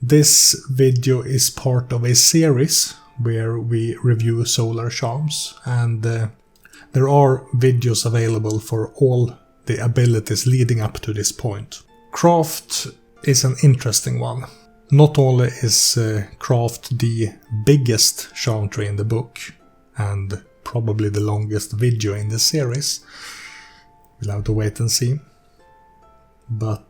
This video is part of a series where we review solar charms, and there are videos available for all the abilities leading up to this point. Craft is an interesting one. Not only is Craft the biggest charm tree in the book, and probably the longest video in the series, we'll have to wait and see, but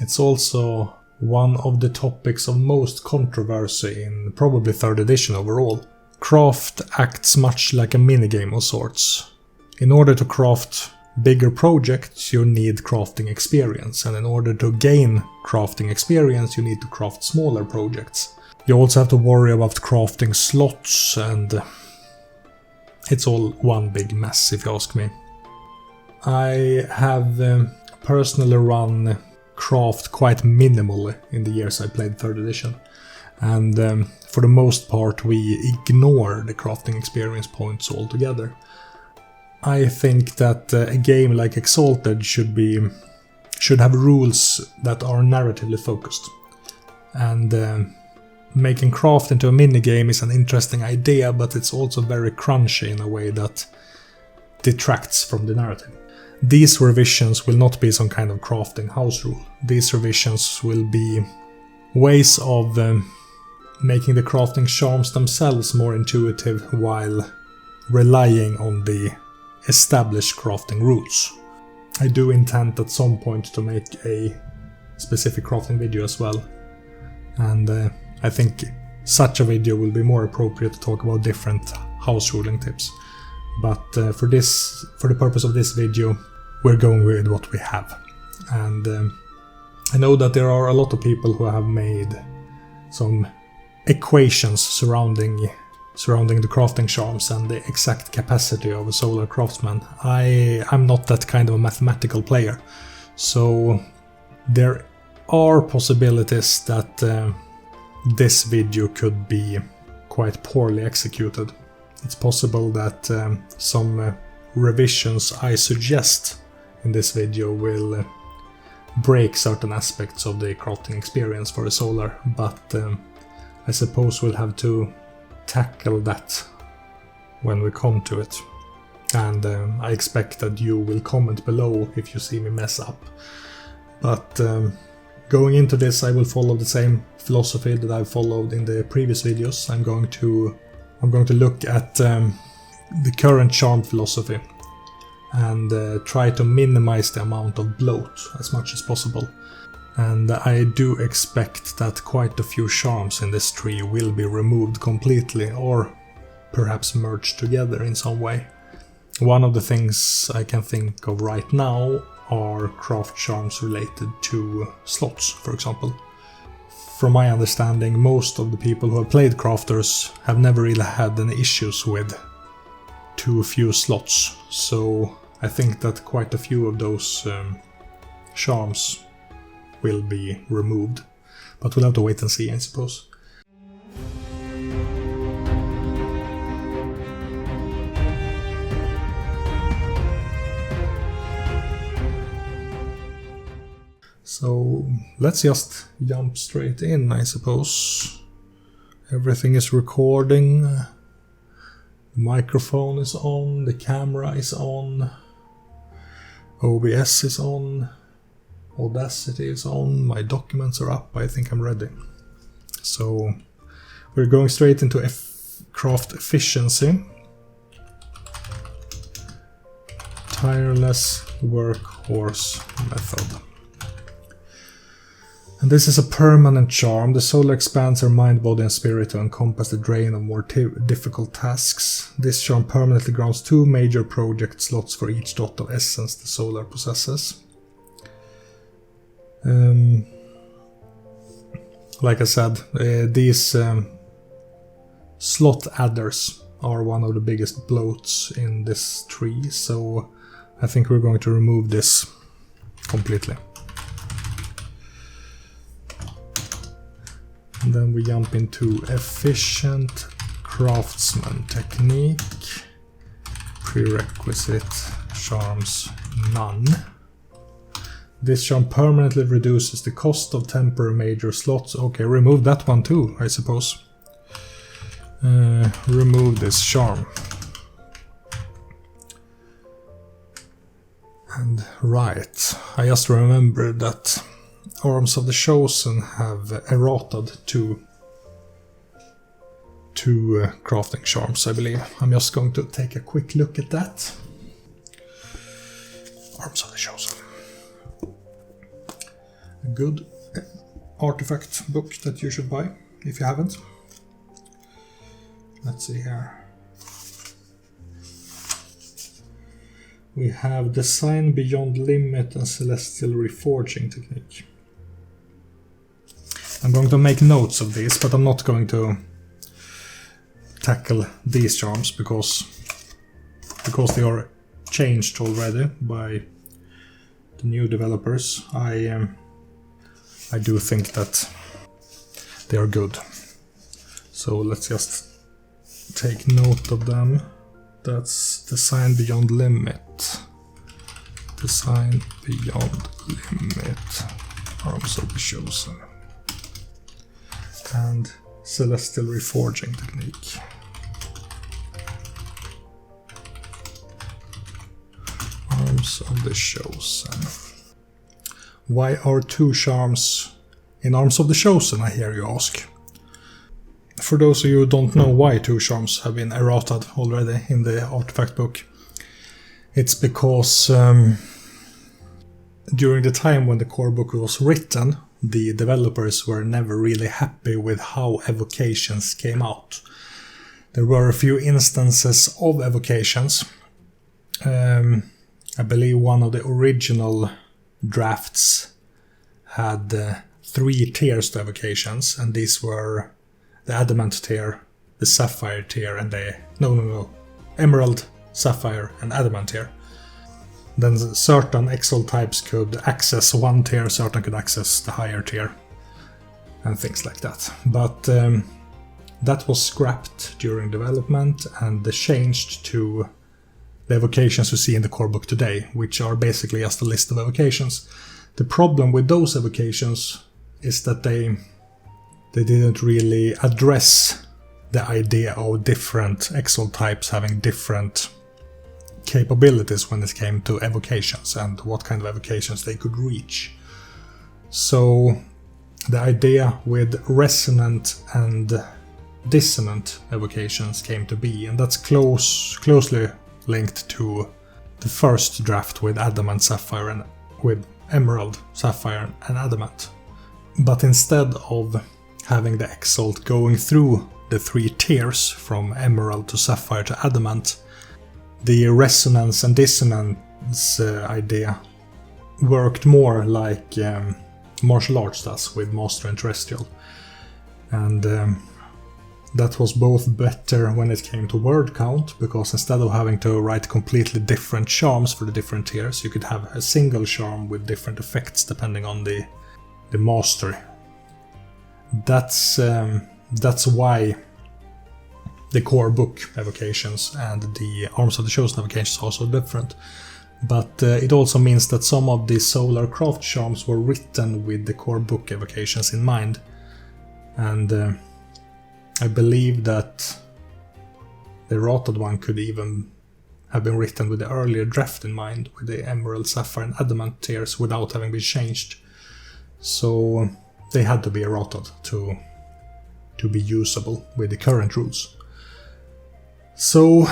it's also one of the topics of most controversy in probably 3rd edition overall. Craft acts much like a minigame of sorts. In order to craft bigger projects, you need crafting experience, and in order to gain crafting experience, you need to craft smaller projects. You also have to worry about crafting slots, and it's all one big mess, if you ask me. I have personally run Craft quite minimally in the years I played 3rd edition, and for the most part we ignore the crafting experience points altogether. I think that a game like Exalted should have rules that are narratively focused, and making Craft into a minigame is an interesting idea, but it's also very crunchy in a way that detracts from the narrative. These revisions will not be some kind of crafting house rule. These revisions will be ways of making the crafting charms themselves more intuitive while relying on the established crafting rules. I do intend at some point to make a specific crafting video as well, and I think such a video will be more appropriate to talk about different house ruling tips. But for the purpose of this video, we're going with what we have. And I know that there are a lot of people who have made some equations surrounding the crafting charms and the exact capacity of a solar craftsman. I'm not that kind of a mathematical player, so there are possibilities that this video could be quite poorly executed. It's possible that some revisions I suggest in this video will break certain aspects of the crafting experience for a solar, but I suppose we'll have to tackle that when we come to it. And I expect that you will comment below if you see me mess up. But going into this, I will follow the same philosophy that I've followed in the previous videos. I'm going to look at the current charm philosophy and try to minimize the amount of bloat as much as possible. And I do expect that quite a few charms in this tree will be removed completely, or perhaps merged together in some way. One of the things I can think of right now are craft charms related to slots, for example. From my understanding, most of the people who have played crafters have never really had any issues with too few slots, so I think that quite a few of those charms will be removed, but we'll have to wait and see, I suppose. So let's just jump straight in, I suppose. Everything is recording, the microphone is on, the camera is on, OBS is on, Audacity is on, my documents are up, I think I'm ready. So we're going straight into craft efficiency. Tireless Workhorse method. And this is a permanent charm. The solar expands our mind, body and spirit to encompass the drain of more difficult tasks. This charm permanently grounds 2 major project slots for each dot of essence the solar possesses. Like I said, these slot adders are one of the biggest bloats in this tree, so I think we're going to remove this completely. And then we jump into efficient Craftsman technique, prerequisite charms none. This charm permanently reduces the cost of temporary major slots. Okay, remove that one too, I suppose. Remove this charm. And right, I just remembered that Arms of the Chosen have errated two crafting charms, I believe. I'm just going to take a quick look at that. Arms of the Chosen. A good artifact book that you should buy if you haven't. Let's see here. We have Design Beyond Limit and Celestial Reforging Technique. I'm going to make notes of these, but I'm not going to tackle these charms because they are changed already by the new developers. I do think that they are good. So let's just take note of them. That's Design Beyond Limit. Design Beyond Limit. Arms of the Chosen. And Celestial Reforging Technique. Arms of the Chosen. Why are two charms in Arms of the Chosen, I hear you ask? For those of you who don't know why two charms have been errated already in the artifact book, it's because during the time when the core book was written, the developers were never really happy with how evocations came out. There were a few instances of evocations. I believe one of the original drafts had 3 tiers to evocations, and these were the Adamant tier, the Sapphire tier, and the... Emerald, Sapphire, and Adamant tier. Then certain Exalt types could access one tier, certain could access the higher tier, and things like that. But that was scrapped during development and changed to the evocations you see in the core book today, which are basically just a list of evocations. The problem with those evocations is that they didn't really address the idea of different Exalt types having different capabilities when it came to evocations and what kind of evocations they could reach. So the idea with resonant and dissonant evocations came to be, and that's closely linked to the first draft with Adamant, Sapphire, and with Emerald, Sapphire, and Adamant. But instead of having the Exalt going through the 3 tiers from Emerald to Sapphire to Adamant, the resonance and dissonance idea worked more like martial arts does with Master and Terrestrial. And that was both better when it came to word count, because instead of having to write completely different charms for the different tiers, you could have a single charm with different effects depending on the mastery. That's why the core book evocations and the Arms of the Chosen evocations are also different. But it also means that some of the Solar Craft charms were written with the core book evocations in mind. And I believe that the errated one could even have been written with the earlier draft in mind, with the Emerald, Sapphire, and Adamant tiers without having been changed. So they had to be errated to be usable with the current rules. So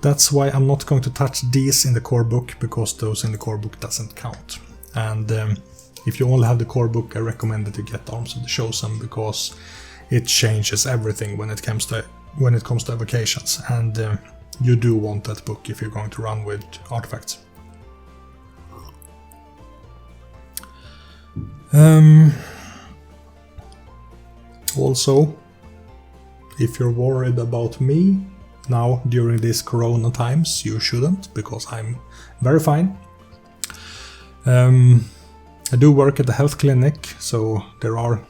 that's why I'm not going to touch these in the core book, because those in the core book doesn't count. And if you only have the core book, I recommend that you get Arms of the Chosen, because it changes everything when it comes to evocations, and you do want that book if you're going to run with artifacts. Also, if you're worried about me now during these corona times, you shouldn't, because I'm very fine. I do work at a health clinic, so there are,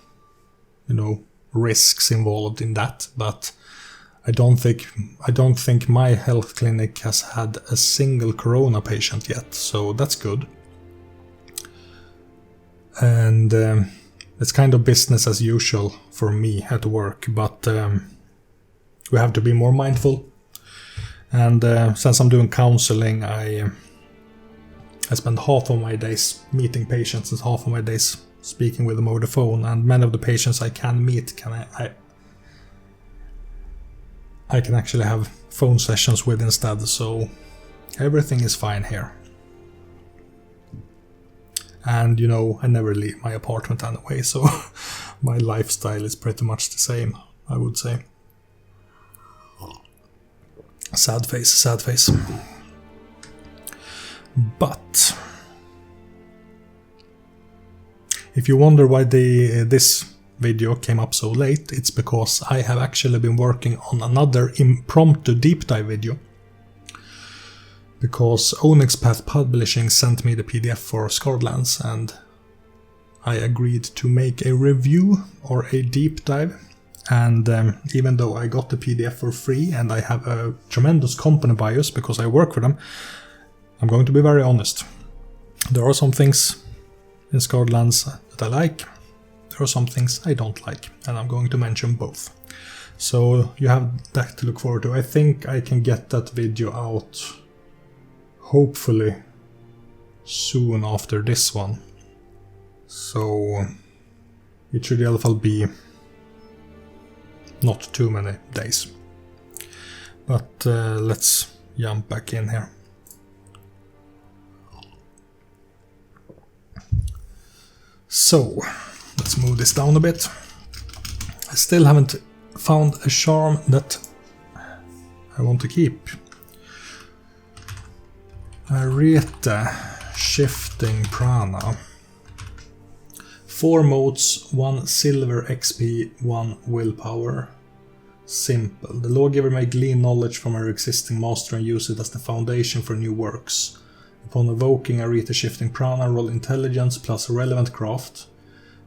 risks involved in that, but I don't think my health clinic has had a single corona patient yet, so that's good. And it's kind of business as usual for me at work, but we have to be more mindful. And since I'm doing counseling, I spend half of my days meeting patients and half of my days speaking with them over the phone. And many of the patients I can meet, I can actually have phone sessions with instead. So everything is fine here. And you know, I never leave my apartment anyway, so my lifestyle is pretty much the same, I would say. Sad face, sad face. But if you wonder why this video came up so late, it's because I have actually been working on another impromptu deep dive video. Because Onyx Path Publishing sent me the PDF for Scarlands, and I agreed to make a review or a deep dive. And even though I got the PDF for free and I have a tremendous company bias because I work for them, I'm going to be very honest. There are some things in Scarlands that I like, there are some things I don't like, and I'm going to mention both. So you have that to look forward to. I think I can get that video out hopefully soon after this one. So it should in all fall be not too many days. But let's jump back in here. So let's move this down a bit. I still haven't found a charm that I want to keep. Arete-Shifting Prana. 4 modes, 1 silver XP, 1 willpower. Simple. The lawgiver may glean knowledge from her existing master and use it as the foundation for new works. Upon evoking Arete-Shifting Prana, roll intelligence plus relevant craft.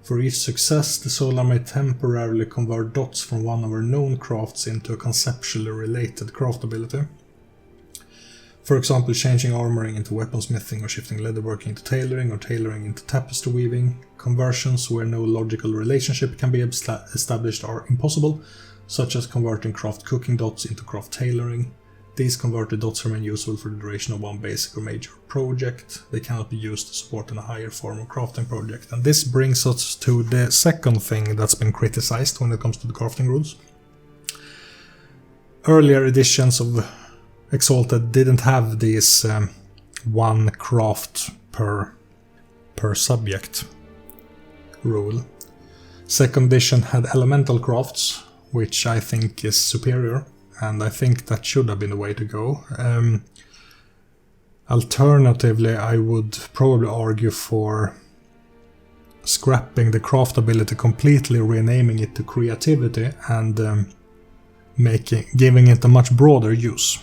For each success, the solar may temporarily convert dots from one of her known crafts into a conceptually related craft ability. For example, changing armoring into weaponsmithing, or shifting leatherworking into tailoring, or tailoring into tapestry weaving. Conversions where no logical relationship can be established are impossible, such as converting craft cooking dots into craft tailoring. These converted dots remain useful for the duration of one basic or major project. They cannot be used to support in a higher form of crafting project. And this brings us to the second thing that's been criticized when it comes to the crafting rules. Earlier editions of Exalted didn't have this 1 craft per subject rule. Second edition had elemental crafts, which I think is superior, and I think that should have been the way to go. Alternatively, I would probably argue for scrapping the craft ability completely, renaming it to creativity, and giving it a much broader use.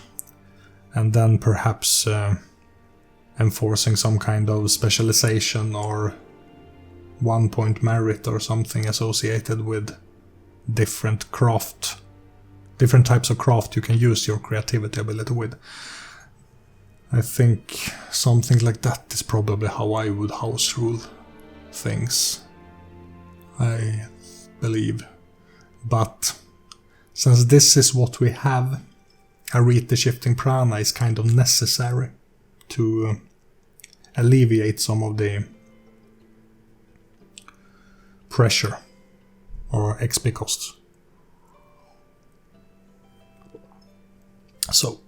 And then perhaps enforcing some kind of specialization or 1 point merit or something associated with different types of craft you can use your creativity ability with. I think something like that is probably how I would house rule things, I believe. But since this is what we have, Arete-Shifting Prana is kind of necessary to alleviate some of the pressure or XP costs. So,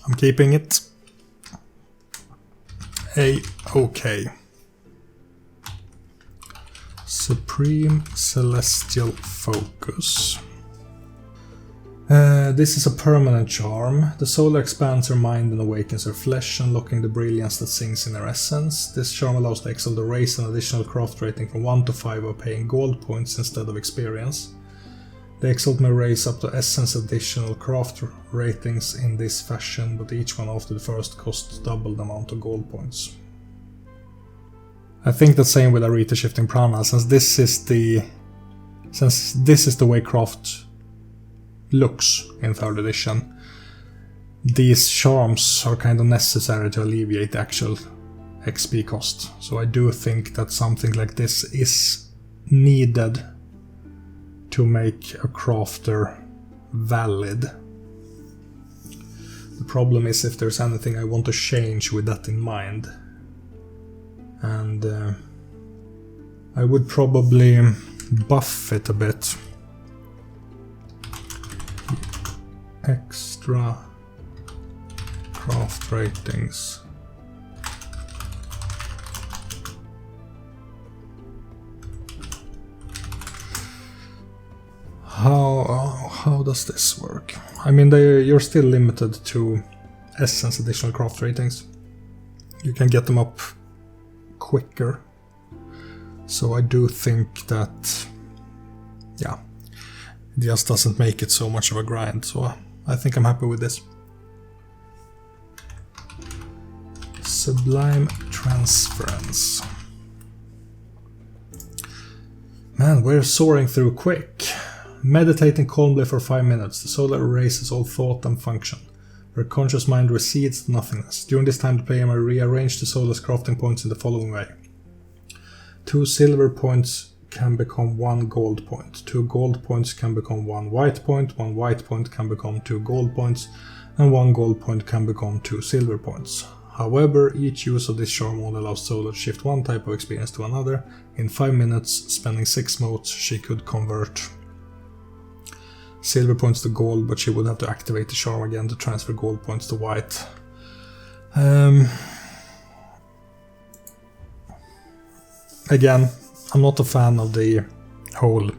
I'm keeping it A-OK. Supreme Celestial Focus. This is a permanent charm. The soul expands her mind and awakens her flesh, unlocking the brilliance that sings in her essence. This charm allows the Exalt to raise an additional craft rating from 1 to 5 by paying gold points instead of experience. The Exalt may raise up to essence additional craft ratings in this fashion, but each one after the first costs double the amount of gold points. I think the same with Arete-Shifting Prana, since this is the way craft looks in 3rd edition. These charms are kind of necessary to alleviate the actual XP cost. So I do think that something like this is needed to make a crafter valid. The problem is if there's anything I want to change with that in mind. And I would probably buff it a bit. Extra craft ratings. How does this work? I mean, you're still limited to Essence additional craft ratings. You can get them up quicker. So I do think that, yeah, it just doesn't make it so much of a grind. So I think I'm happy with this. Sublime Transference. Man, we're soaring through quick. Meditating calmly for 5 minutes. The soul erases all thought and function. Where conscious mind recedes to nothingness. During this time, the player may rearrange the soul's crafting points in the following way. 2 silver points can become 1 gold point. 2 gold points can become 1 white point. 1 white point can become 2 gold points. And 1 gold point can become 2 silver points. However, each use of this charm only allows Solar to shift one type of experience to another. In 5 minutes, spending 6 motes, she could convert silver points to gold, but she would have to activate the charm again to transfer gold points to white. Again, I'm not a fan of the whole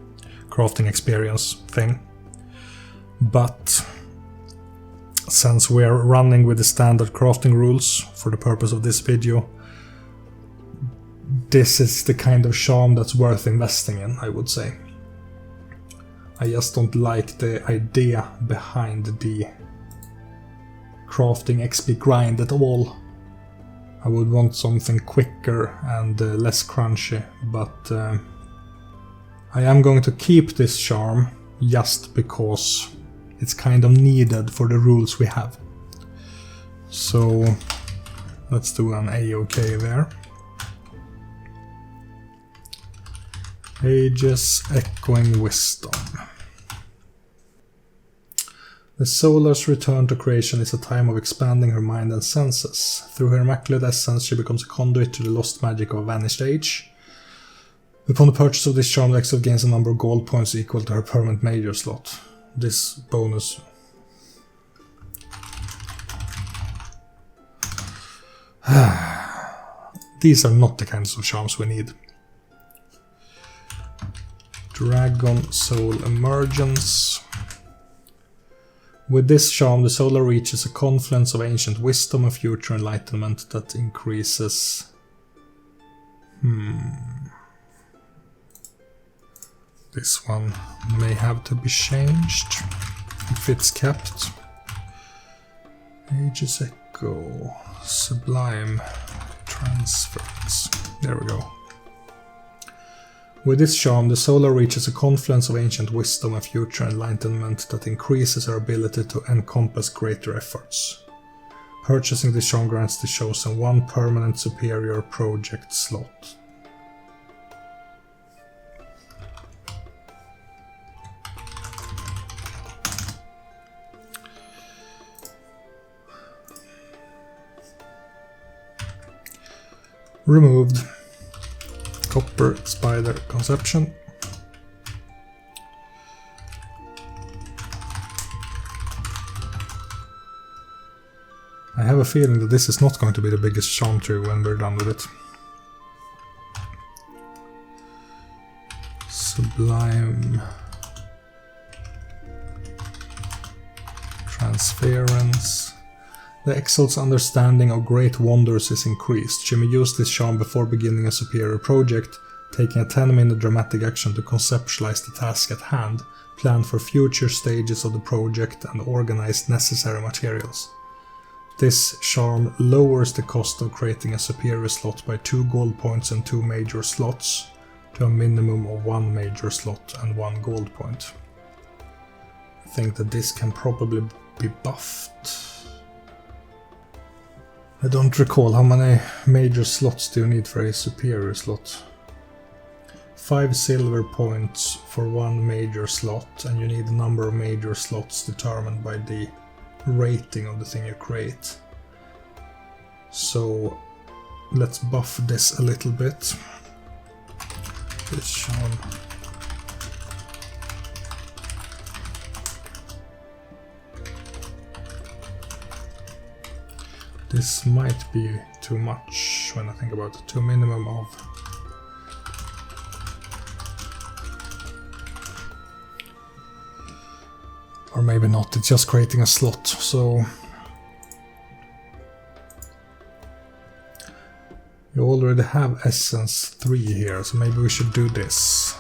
crafting experience thing, but since we're running with the standard crafting rules for the purpose of this video, this is the kind of charm that's worth investing in, I would say. I just don't like the idea behind the crafting XP grind at all. I would want something quicker and less crunchy, but I am going to keep this charm just because it's kind of needed for the rules we have. So let's do an A-OK there. Ages Echoing Wisdom. The Solar's return to creation is a time of expanding her mind and senses. Through her immaculate essence, she becomes a conduit to the lost magic of a vanished age. Upon the purchase of this charm, the Exalted gains a number of gold points equal to her permanent major slot. This bonus... These are not the kinds of charms we need. Dragon Soul Emergence. With this charm, the soul reaches a confluence of ancient wisdom and future enlightenment that increases... This one may have to be changed if it's kept. Ages Echo. Sublime Transference. There we go. With this charm, the soul reaches a confluence of ancient wisdom and future enlightenment that increases her ability to encompass greater efforts. Purchasing this charm grants the chosen one permanent superior project slot. Removed. Copper Spider Conception. I have a feeling that this is not going to be the biggest charm tree when we're done with it. Sublime Transference. The Exalt's understanding of great wonders is increased. She may use this charm before beginning a superior project, taking a 10-minute dramatic action to conceptualize the task at hand, plan for future stages of the project, and organize necessary materials. This charm lowers the cost of creating a superior slot by 2 gold points and 2 major slots, to a minimum of 1 major slot and 1 gold point. I think that this can probably be buffed. I don't recall how many major slots do you need for a superior slot. 5 silver points for 1 major slot, and you need the number of major slots determined by the rating of the thing you create. So let's buff this a little bit. This one. This might be too much when I think about it, to a minimum of or maybe not, it's just creating a slot, so you already have Essence 3 here, so maybe we should do this.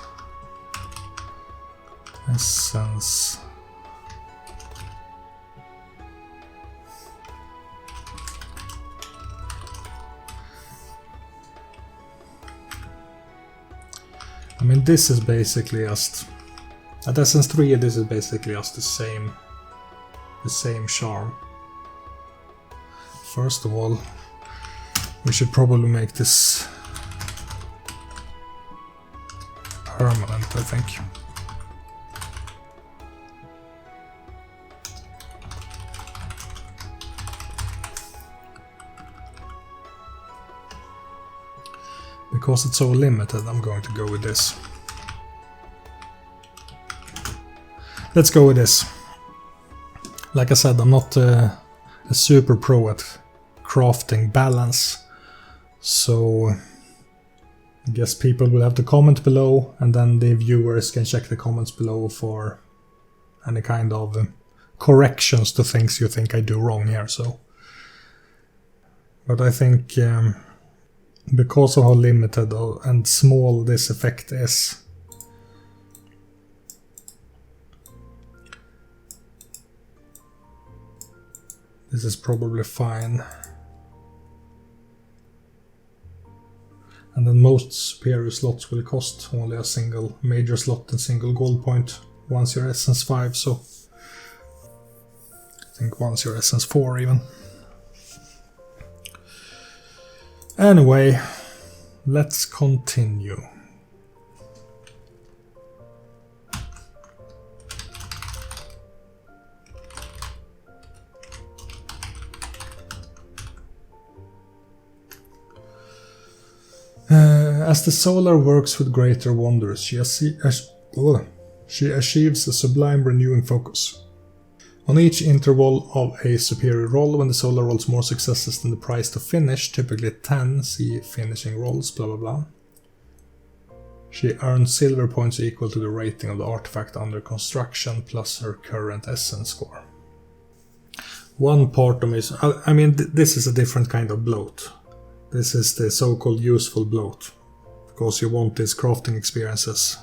Essence. I mean, this is basically just at Essence 3, this is basically just the same charm. First of all, we should probably make this permanent, I think. Because it's so limited, I'm going to go with this. Let's go with this. Like I said, I'm not a super pro at crafting balance, so I guess people will have to comment below, and then the viewers can check the comments below for any kind of corrections to things you think I do wrong here. So, but I think because of how limited and small this effect is, this is probably fine. And then most superior slots will cost only a single major slot and single gold point once you're Essence 5, so I think once you're Essence 4 even. Anyway, let's continue. As the Solar works with greater wonders, she achieves a sublime renewing focus. On each interval of a superior roll, when the Solar rolls more successes than the price to finish, typically 10, see finishing rolls, blah blah blah, she earns silver points equal to the rating of the artifact under construction plus her current essence score. One part of me is, I mean, this is a different kind of bloat. This is the so-called useful bloat, because you want these crafting experiences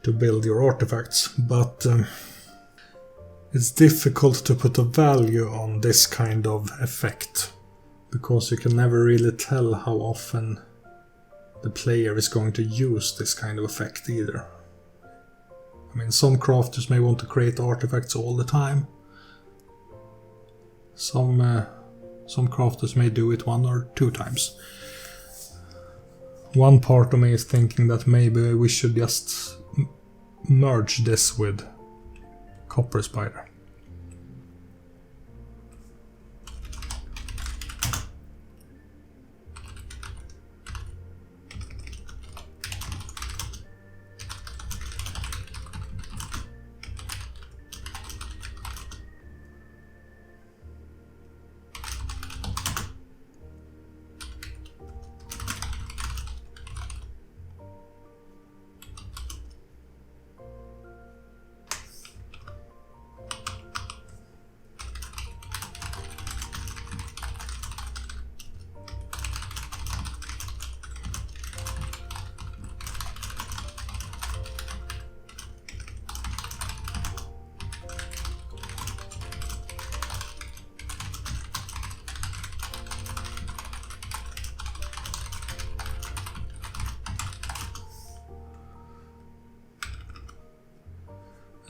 to build your artifacts, but it's difficult to put a value on this kind of effect, because you can never really tell how often the player is going to use this kind of effect either. I mean, some crafters may want to create artifacts all the time. Some crafters may do it 1 or 2 times. One part of me is thinking that maybe we should just merge this with Copper Spider.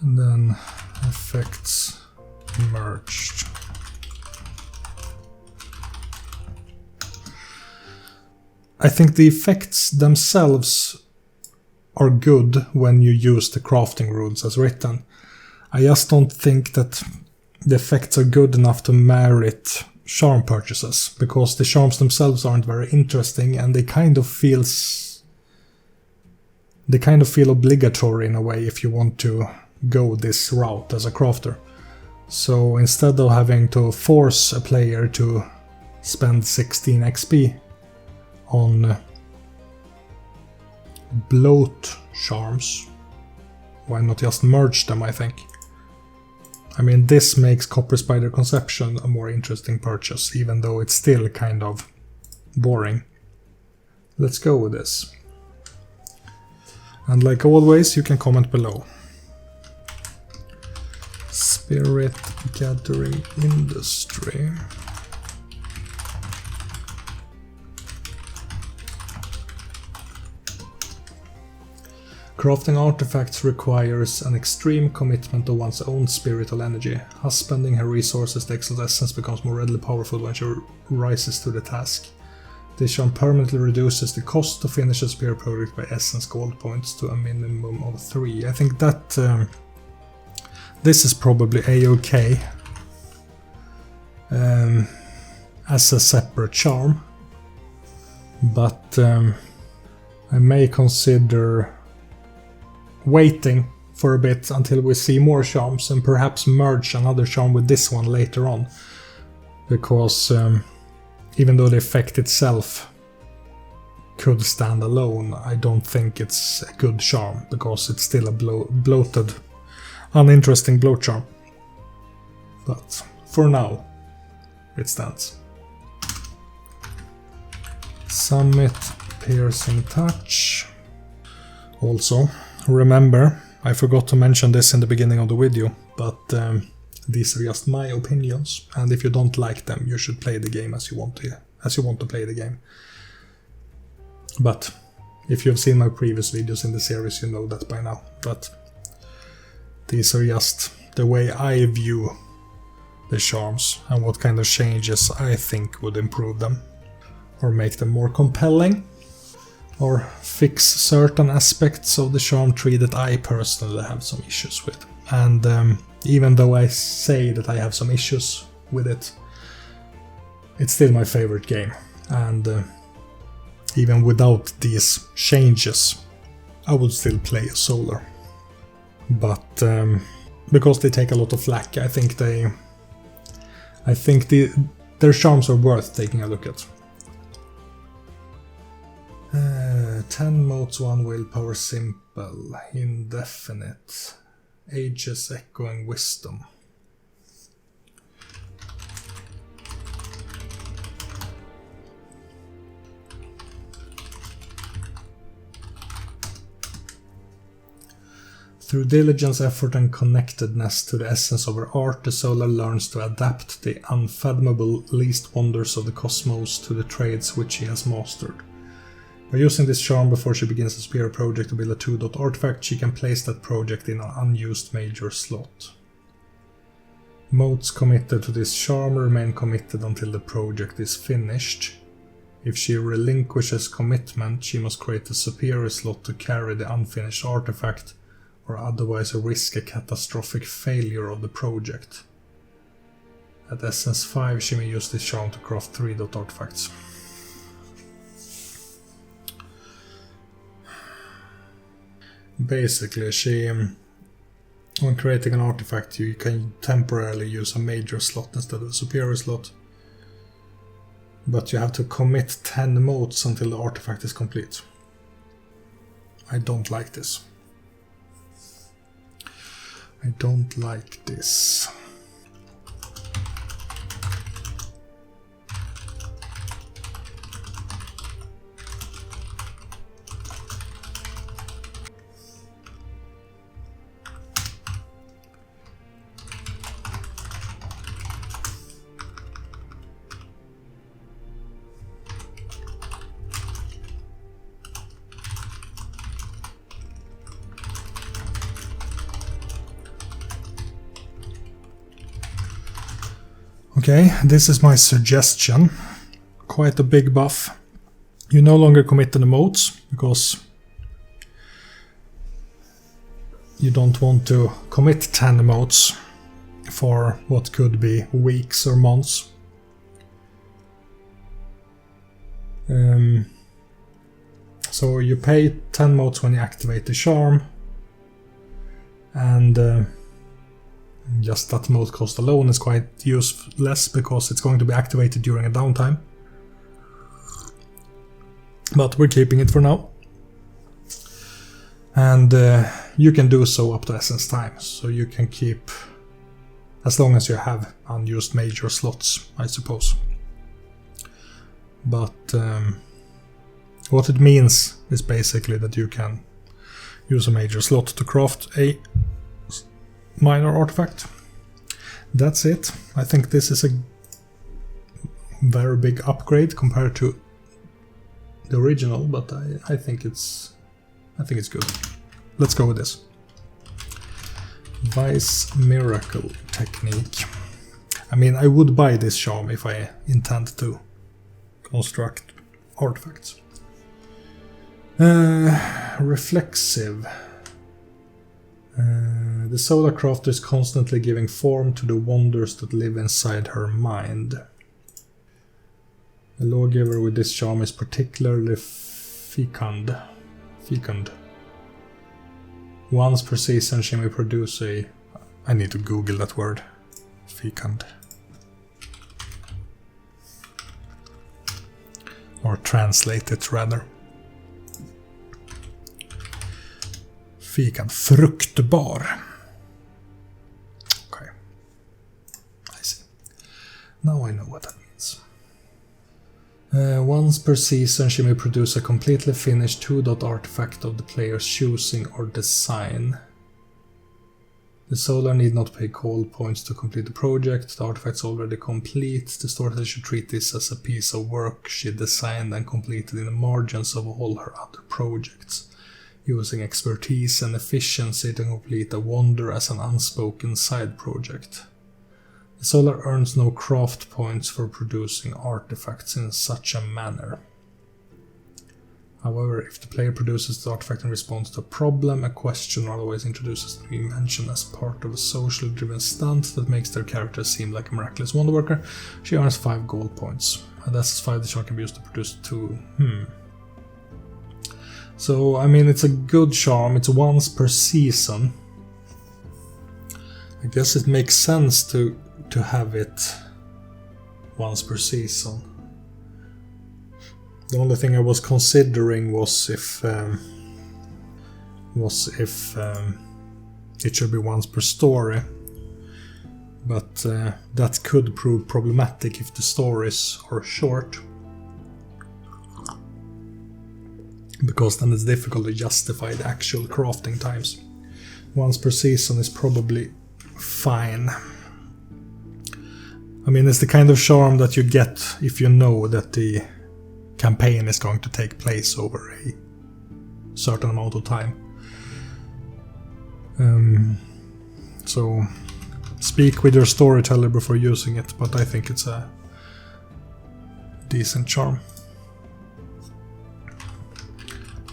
And then effects merged. I think the effects themselves are good when you use the crafting rules as written. I just don't think that the effects are good enough to merit charm purchases, because the charms themselves aren't very interesting and they kind of feel obligatory in a way if you want to go this route as a crafter. So instead of having to force a player to spend 16 XP on bloat charms, why not just merge them, I think. I mean, this makes Copper Spider Conception a more interesting purchase, even though it's still kind of boring. Let's go with this. And like always, you can comment below. Spirit Gathering Industry. Crafting artifacts requires an extreme commitment to one's own spiritual energy. Thus, spending her resources, the Exalted essence becomes more readily powerful when she rises to the task. This charm permanently reduces the cost to finish a spirit project by essence gold points to a minimum of 3. I think that this is probably a-okay as a separate charm, but I may consider waiting for a bit until we see more charms and perhaps merge another charm with this one later on, because even though the effect itself could stand alone, I don't think it's a good charm, because it's still a bloated, uninteresting bloat charm. But for now, it stands. Summit Piercing Touch. Also, remember, I forgot to mention this in the beginning of the video, but these are just my opinions, and if you don't like them, you should play the game as you want to play the game. But if you've seen my previous videos in the series, you know that by now. But these are just the way I view the charms and what kind of changes I think would improve them, or make them more compelling, or fix certain aspects of the charm tree that I personally have some issues with. And even though I say that I have some issues with it, it's still my favorite game. And even without these changes, I would still play a Solar. But because they take a lot of flack, I think their charms are worth taking a look at. 10 modes, 1 willpower, simple, indefinite, ages, echoing wisdom. Through diligence, effort, and connectedness to the essence of her art, the Solar learns to adapt the unfathomable least wonders of the cosmos to the trades which she has mastered. By using this charm before she begins a spirit project to build a 2-dot artifact, she can place that project in an unused major slot. Modes committed to this charm remain committed until the project is finished. If she relinquishes commitment, she must create a superior slot to carry the unfinished artifact, or otherwise risk a catastrophic failure of the project. At Essence 5, she may use this charm to craft 3-dot artifacts. Basically, when creating an artifact, you can temporarily use a major slot instead of a superior slot. But you have to commit 10 modes until the artifact is complete. I don't like this. I don't like this. Okay, this is my suggestion. Quite a big buff. You no longer commit to the modes because you don't want to commit 10 modes for what could be weeks or months. So you pay 10 modes when you activate the charm, and just that mode cost alone is quite useless because it's going to be activated during a downtime. But we're keeping it for now. And you can do so up to essence time, so you can keep as long as you have unused major slots, I suppose. But what it means is basically that you can use a major slot to craft a minor artifact. That's it. I think this is a very big upgrade compared to the original, but I think it's good. Let's go with this. Vice Miracle Technique. I mean, I would buy this charm if I intend to construct artifacts. Reflexive. The solar crafter is constantly giving form to the wonders that live inside her mind. The lawgiver with this charm is particularly fecund. Once per season she may produce a... I need to Google that word. Fecund. Or translate it rather. Fecund. Fruktbar. Okay. I see. Now I know what that means. Once per season she may produce a completely finished 2-dot artifact of the player's choosing or design. The solar need not pay gold points to complete the project. The artifact's already complete. The storyteller should treat this as a piece of work she designed and completed in the margins of all her other projects, using expertise and efficiency to complete a wonder as an unspoken side project. The solar earns no craft points for producing artifacts in such a manner. However, if the player produces the artifact in response to a problem, a question, or otherwise introduces to be mentioned as part of a socially driven stunt that makes their character seem like a miraculous wonderworker, she earns 5 gold points. And that's 5 the charm can be used to produce 2. So, I mean, it's a good charm. It's once per season. I guess it makes sense to have it once per season. The only thing I was considering was if it should be once per story, but that could prove problematic if the stories are short, because then it's difficult to justify the actual crafting times. Once per season is probably fine. I mean, it's the kind of charm that you get if you know that the campaign is going to take place over a certain amount of time. So speak with your storyteller before using it, but I think it's a decent charm.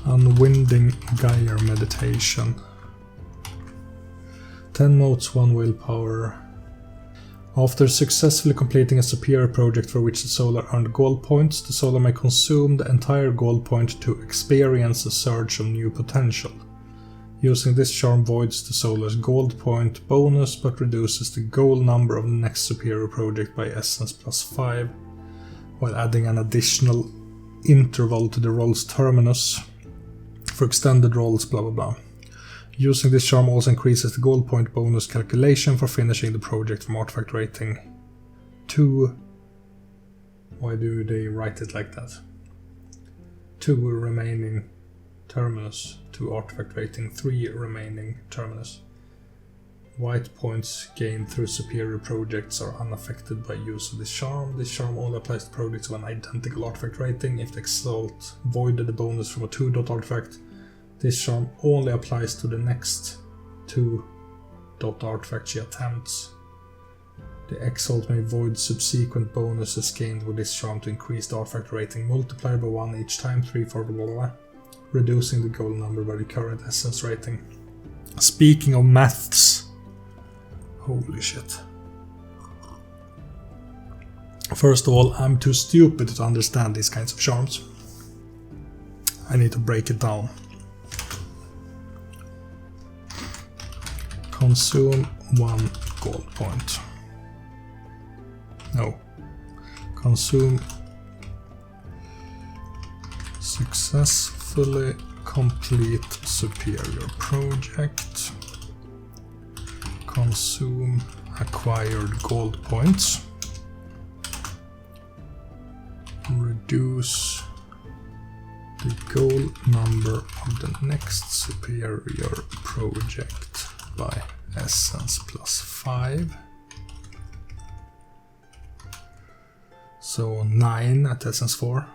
Unwinding Gyre meditation. 10 motes, 1 willpower. After successfully completing a superior project for which the solar earned gold points, the solar may consume the entire gold point to experience a surge of new potential. Using this charm voids the solar's gold point bonus, but reduces the goal number of the next superior project by essence plus 5, while adding an additional interval to the roll's terminus for extended rolls, blah blah blah. Using this charm also increases the gold point bonus calculation for finishing the project from artifact rating 2. Why do they write it like that? 2 remaining terminus to artifact rating 3 remaining terminus. White points gained through superior projects are unaffected by use of this charm. This charm only applies to projects of an identical artifact rating. If the Exalt voided the bonus from a 2-dot artifact, this charm only applies to the next 2-dot artifact she attempts. The Exalt may void subsequent bonuses gained with this charm to increase the artifact rating multiplier by 1 each time, 3 for blah blah blah, reducing the goal number by the current essence rating. Speaking of maths, holy shit. First of all, I'm too stupid to understand these kinds of charms. I need to break it down. Consume 1 gold point. No. Consume successfully complete superior project. Consume acquired gold points. Reduce the goal number of the next superior project by essence plus 5. So 9 at essence 4.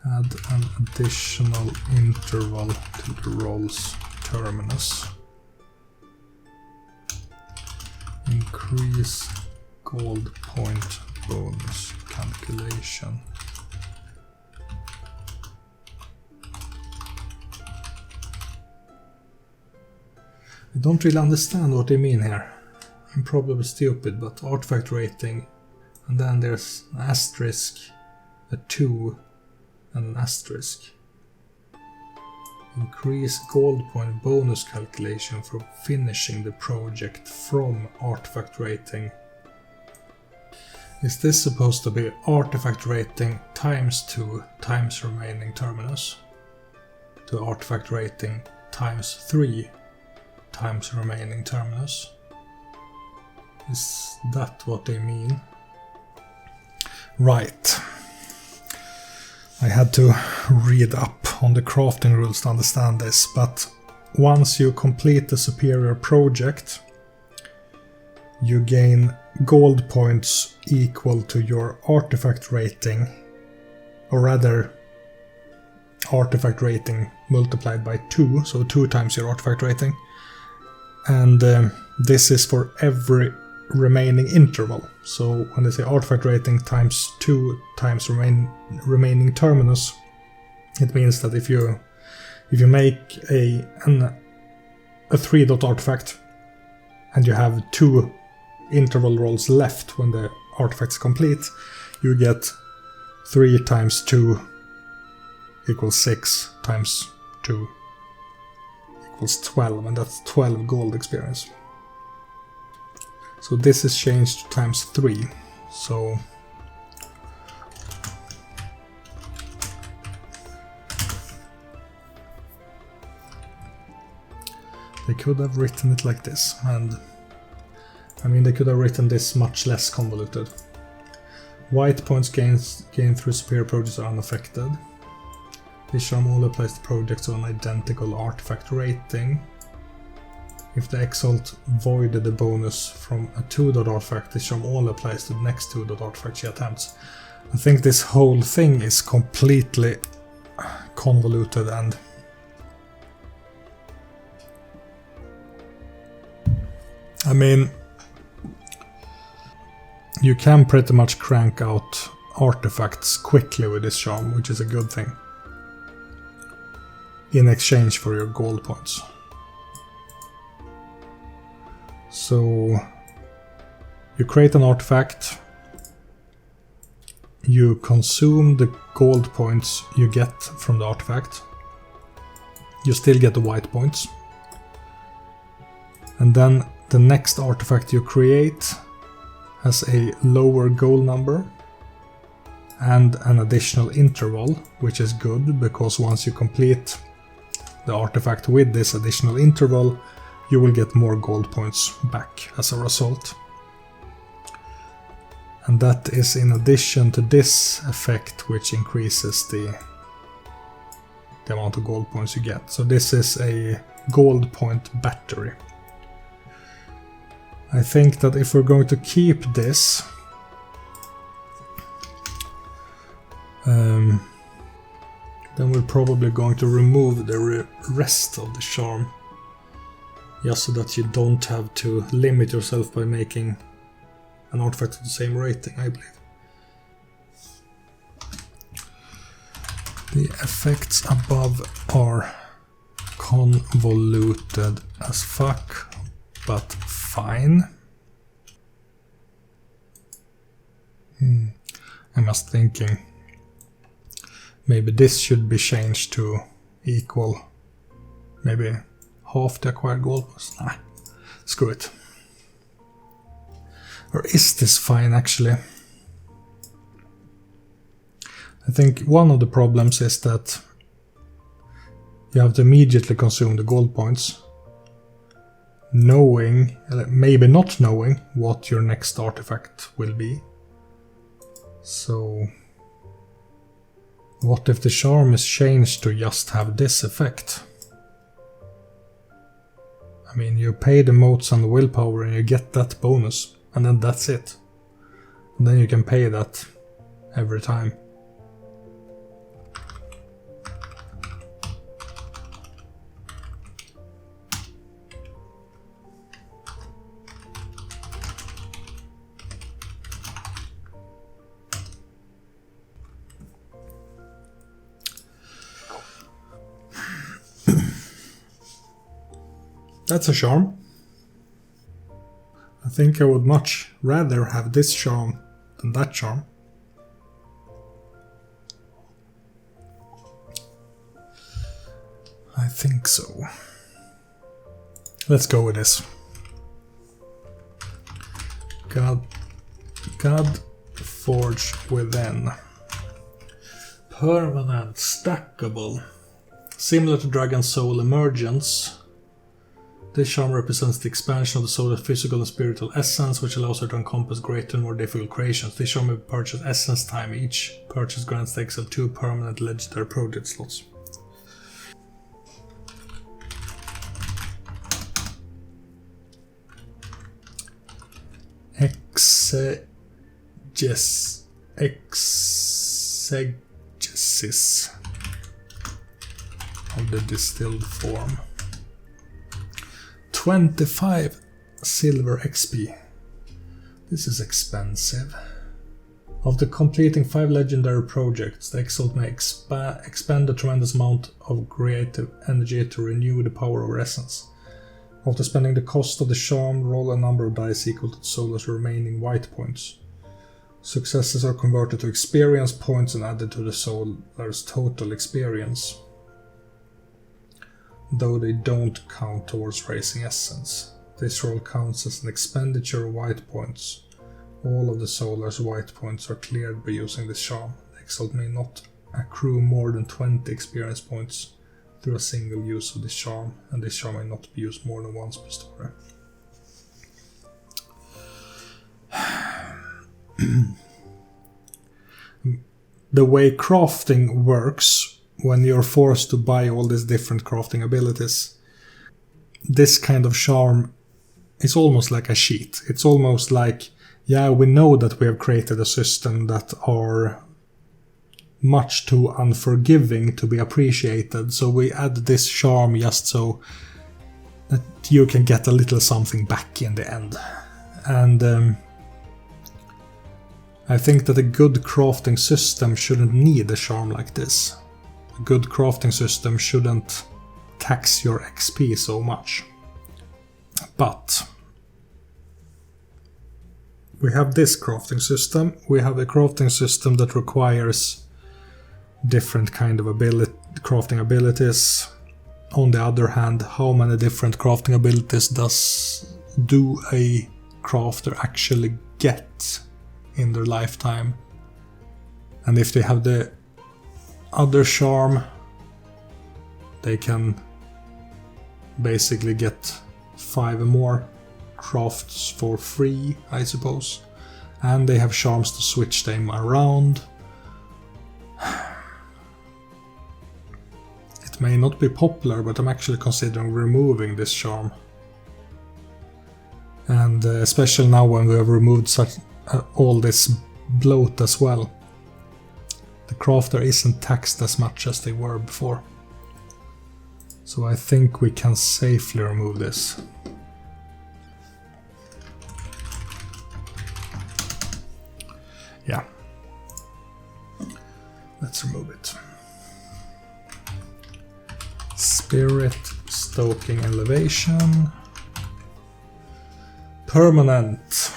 Add an additional interval to the roll's terminus. Increase gold point bonus calculation. I don't really understand what they mean here. I'm probably stupid, but artifact rating, and then there's an asterisk, a 2, and an asterisk. Increase gold point bonus calculation for finishing the project from artifact rating. Is this supposed to be artifact rating times 2 times remaining terminus to artifact rating times 3 times remaining terminus? Is that what they mean? Right. I had to read up on the crafting rules to understand this, but once you complete the superior project, you gain gold points equal to your artifact rating, or rather artifact rating multiplied by 2, so 2 times your artifact rating. And this is for every remaining interval. So when they say artifact rating times 2 times remaining terminus, it means that if you make a 3-dot artifact and you have 2 interval rolls left when the artifact is complete, you get 3 times 2 equals 6 times 2 equals 12, and that's 12 gold experience. So this is changed to times 3. So they could have written it like this, and I mean they could have written this much less convoluted. White points gained through superior projects are unaffected. This charm only applies to projects on identical artifact rating. If the Exalt voided the bonus from a 2-dot artifact, this charm only applies to the next 2-dot artifact she attempts. I think this whole thing is completely convoluted, and I mean, you can pretty much crank out artifacts quickly with this charm, which is a good thing, in exchange for your gold points. So you create an artifact, you consume the gold points you get from the artifact, you still get the white points, and then the next artifact you create has a lower goal number and an additional interval, which is good because once you complete the artifact with this additional interval, you will get more gold points back as a result. And that is in addition to this effect, which increases the amount of gold points you get. So this is a gold point battery. I think that if we're going to keep this, then we're probably going to remove the rest of the charm just so that you don't have to limit yourself by making an artifact of the same rating, I believe. The effects above are convoluted as fuck, but fine. I'm just thinking maybe this should be changed to equal maybe half the acquired gold. Nah, screw it. Or is this fine actually? I think one of the problems is that you have to immediately consume the gold points, knowing, maybe not knowing, what your next artifact will be. So, what if the charm is changed to just have this effect? I mean, you pay the motes and the willpower and you get that bonus, and then that's it. And then you can pay that every time. That's a charm. I think I would much rather have this charm than that charm. I think so. Let's go with this. God Forge Within. Permanent, stackable. Similar to Dragon Soul Emergence. This charm represents the expansion of the soul's physical and spiritual essence, which allows her to encompass greater and more difficult creations. This charm may be purchased essence time. Each purchase grants the Excel 2 permanent legendary project slots. Exegesis of the distilled form. 25 silver XP. This is expensive. After completing 5 legendary projects, the Exalted may expend a tremendous amount of creative energy to renew the power of her essence. After spending the cost of the charm, roll a number of dice equal to the soul's remaining white points. Successes are converted to experience points and added to the soul's total experience, though they don't count towards raising essence. This roll counts as an expenditure of white points. All of the solar's white points are cleared by using this charm. The Exalt may not accrue more than 20 experience points through a single use of this charm, and this charm may not be used more than once per story. The way crafting works, when you're forced to buy all these different crafting abilities, this kind of charm is almost like a cheat. It's almost like, yeah, we know that we have created a system that are much too unforgiving to be appreciated, so we add this charm just so that you can get a little something back in the end. And I think that a good crafting system shouldn't need a charm like this. A good crafting system shouldn't tax your XP so much. But we have this crafting system. We have a crafting system that requires different kind of crafting abilities. On the other hand, how many different crafting abilities do a crafter actually get in their lifetime? And if they have the other charm, they can basically get 5 more crafts for free, I suppose. And they have charms to switch them around. It may not be popular, but I'm actually considering removing this charm. And especially now when we have removed all this bloat as well. The crafter isn't taxed as much as they were before. So I think we can safely remove this. Yeah. Let's remove it. Spirit-Stoking Elevation. Permanent.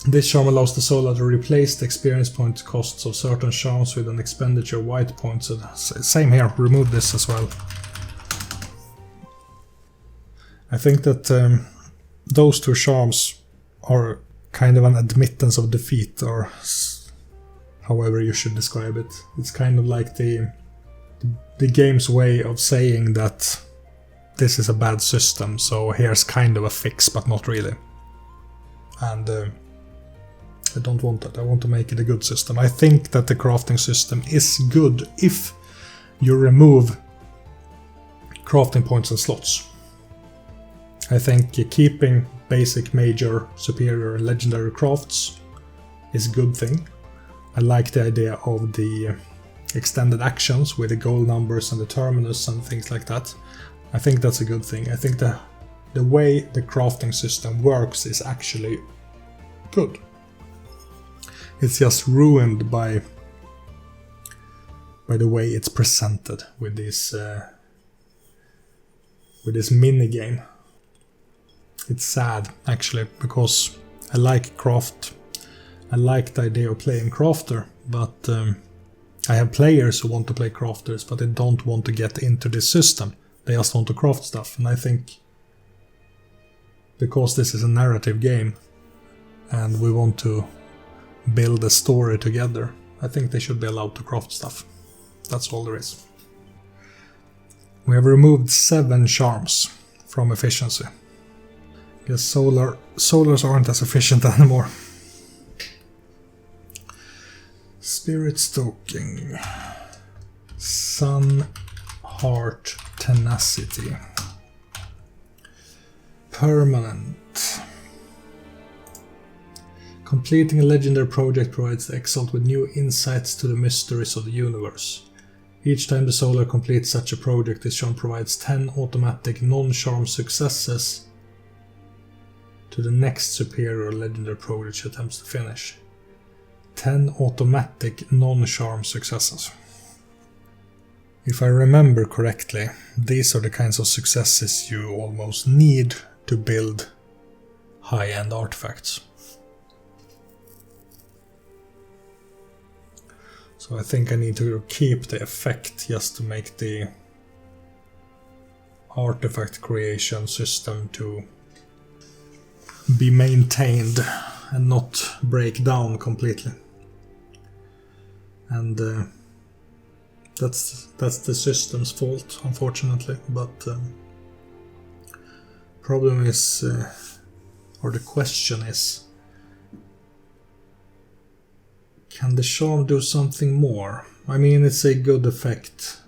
This charm allows the solar to replace the experience point costs of certain charms with an expenditure of white points. Same here, remove this as well. I think that those two charms are kind of an admittance of defeat, or however you should describe it. It's kind of like the game's way of saying that this is a bad system, so here's kind of a fix, but not really. And I don't want that. I want to make it a good system. I think that the crafting system is good if you remove crafting points and slots. I think keeping basic, major, superior, and legendary crafts is a good thing. I like the idea of the extended actions with the goal numbers and the terminus and things like that. I think that's a good thing. I think the way the crafting system works is actually good. It's just ruined by the way it's presented with this mini game. It's sad actually, because I like craft. I like the idea of playing crafter, but I have players who want to play crafters, but they don't want to get into this system. They just want to craft stuff, and I think because this is a narrative game and we want to build a story together, I think they should be allowed to craft stuff. That's all there is. We have removed 7 charms from efficiency. I guess solars aren't as efficient anymore. Spirit-Stoking. Sun, Heart, Tenacity. Permanent. Completing a legendary project provides the Exalted with new insights to the mysteries of the universe. Each time the solar completes such a project, this charm provides 10 automatic non-charm successes to the next superior legendary project she attempts to finish. 10 automatic non-charm successes. If I remember correctly, these are the kinds of successes you almost need to build high-end artifacts. So I think I need to keep the effect just to make the artifact creation system to be maintained and not break down completely. And that's the system's fault, unfortunately. But problem is, or the question is, can the charm do something more? I mean, it's a good effect,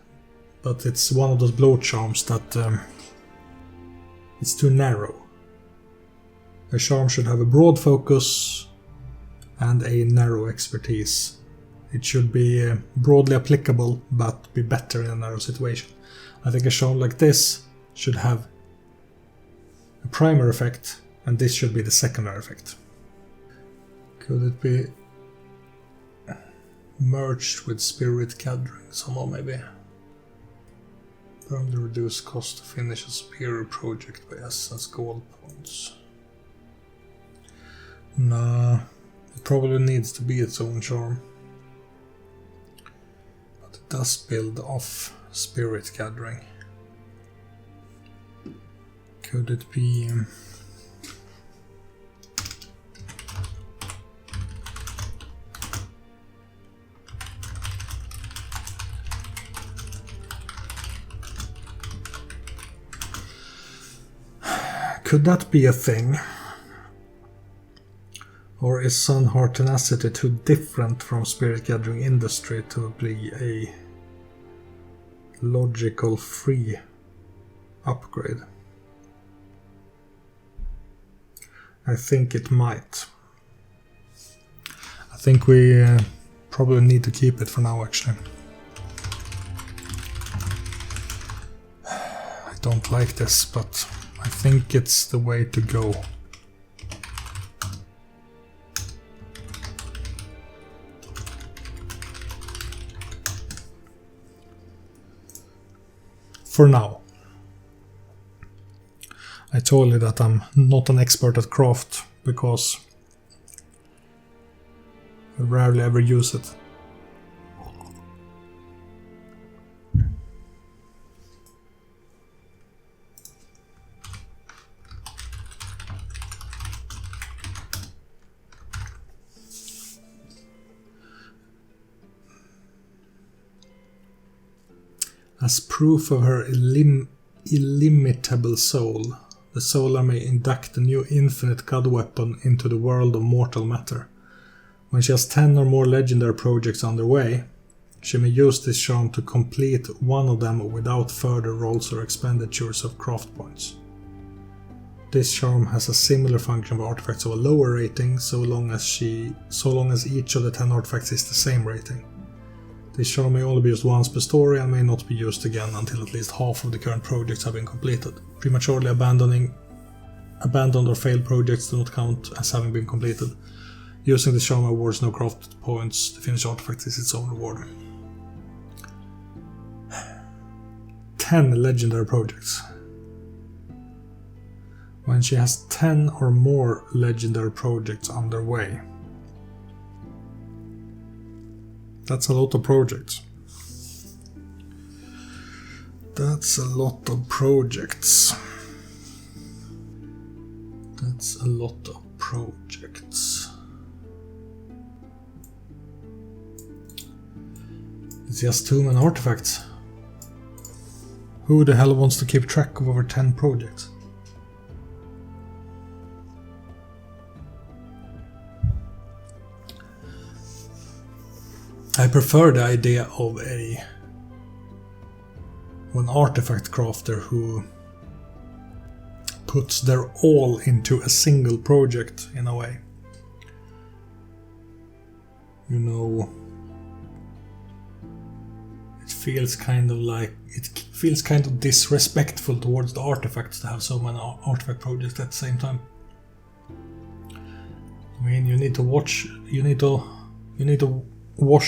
but it's one of those blow charms that it's too narrow. A charm should have a broad focus and a narrow expertise. It should be broadly applicable, but be better in a narrow situation. I think a charm like this should have a primary effect, and this should be the secondary effect. Could it be merged with Spirit Gathering somehow, maybe? Permanently reduce cost to finish a superior project by essence gold points. Nah, it probably needs to be its own charm. But it does build off Spirit Gathering. Could it be... Could that be a thing? Or is Sun Heart Tenacity too different from Spirit Gathering Industry to be a logical free upgrade? I think it might. I think we probably need to keep it for now, actually. don't like this, but I think it's the way to go. For now. I told you that I'm not an expert at craft because I rarely ever use it. As proof of her illimitable soul, the Solar may induct a new infinite god weapon into the world of mortal matter. When she has 10 or more legendary projects underway, she may use this charm to complete one of them without further rolls or expenditures of craft points. This charm has a similar function for artifacts of a lower rating, so long as each of the 10 artifacts is the same rating. This charm may only be used once per story and may not be used again until at least half of the current projects have been completed. Prematurely abandoned or failed projects do not count as having been completed. Using this charm awards no craft points. The finished artifact is its own reward. 10 legendary projects. When she has 10 or more legendary projects underway. That's a lot of projects. That's a lot of projects. That's a lot of projects. It's just too many artifacts. Who the hell wants to keep track of over 10 projects? I prefer the idea of an artifact crafter who puts their all into a single project in a way. You know, it feels kind of disrespectful towards the artifacts to have so many artifact projects at the same time. I mean, you need to wash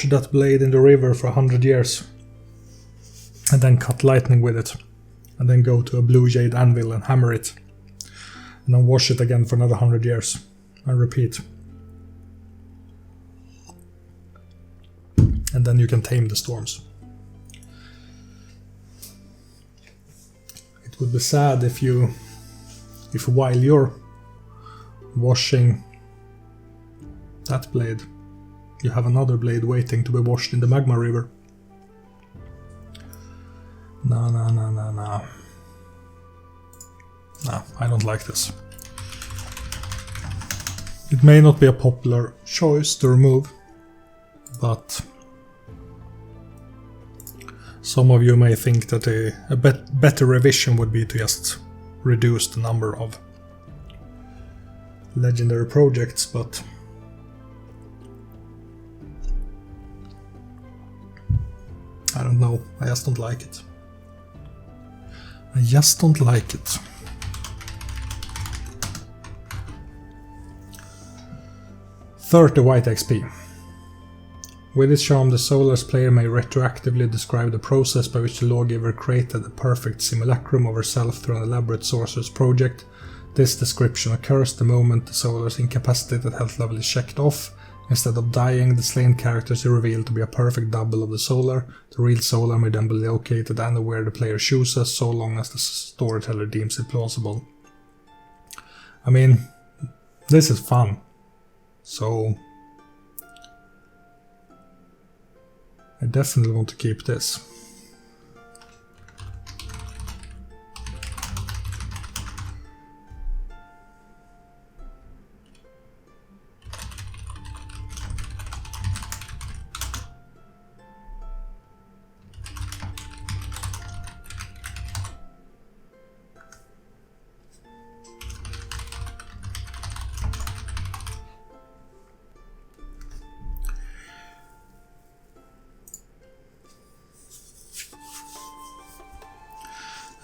that blade in the river for 100 years and then cut lightning with it and then go to a blue jade anvil and hammer it and then wash it again for another 100 years and repeat. And then you can tame the storms. It would be sad if while you're washing that blade, you have another blade waiting to be washed in the magma river. No. No, I don't like this. It may not be a popular choice to remove, but some of you may think that a better revision would be to just reduce the number of legendary projects, but I don't know, I just don't like it. I just don't like it. $30 white XP. With this charm, the Solar's player may retroactively describe the process by which the lawgiver created a perfect simulacrum of herself through an elaborate sorcerer's project. This description occurs the moment the Solar's incapacitated health level is checked off. Instead of dying, the slain character is revealed to be a perfect double of the Solar. The real Solar may then be located anywhere the player chooses, so long as the storyteller deems it plausible. I mean, this is fun. So I definitely want to keep this.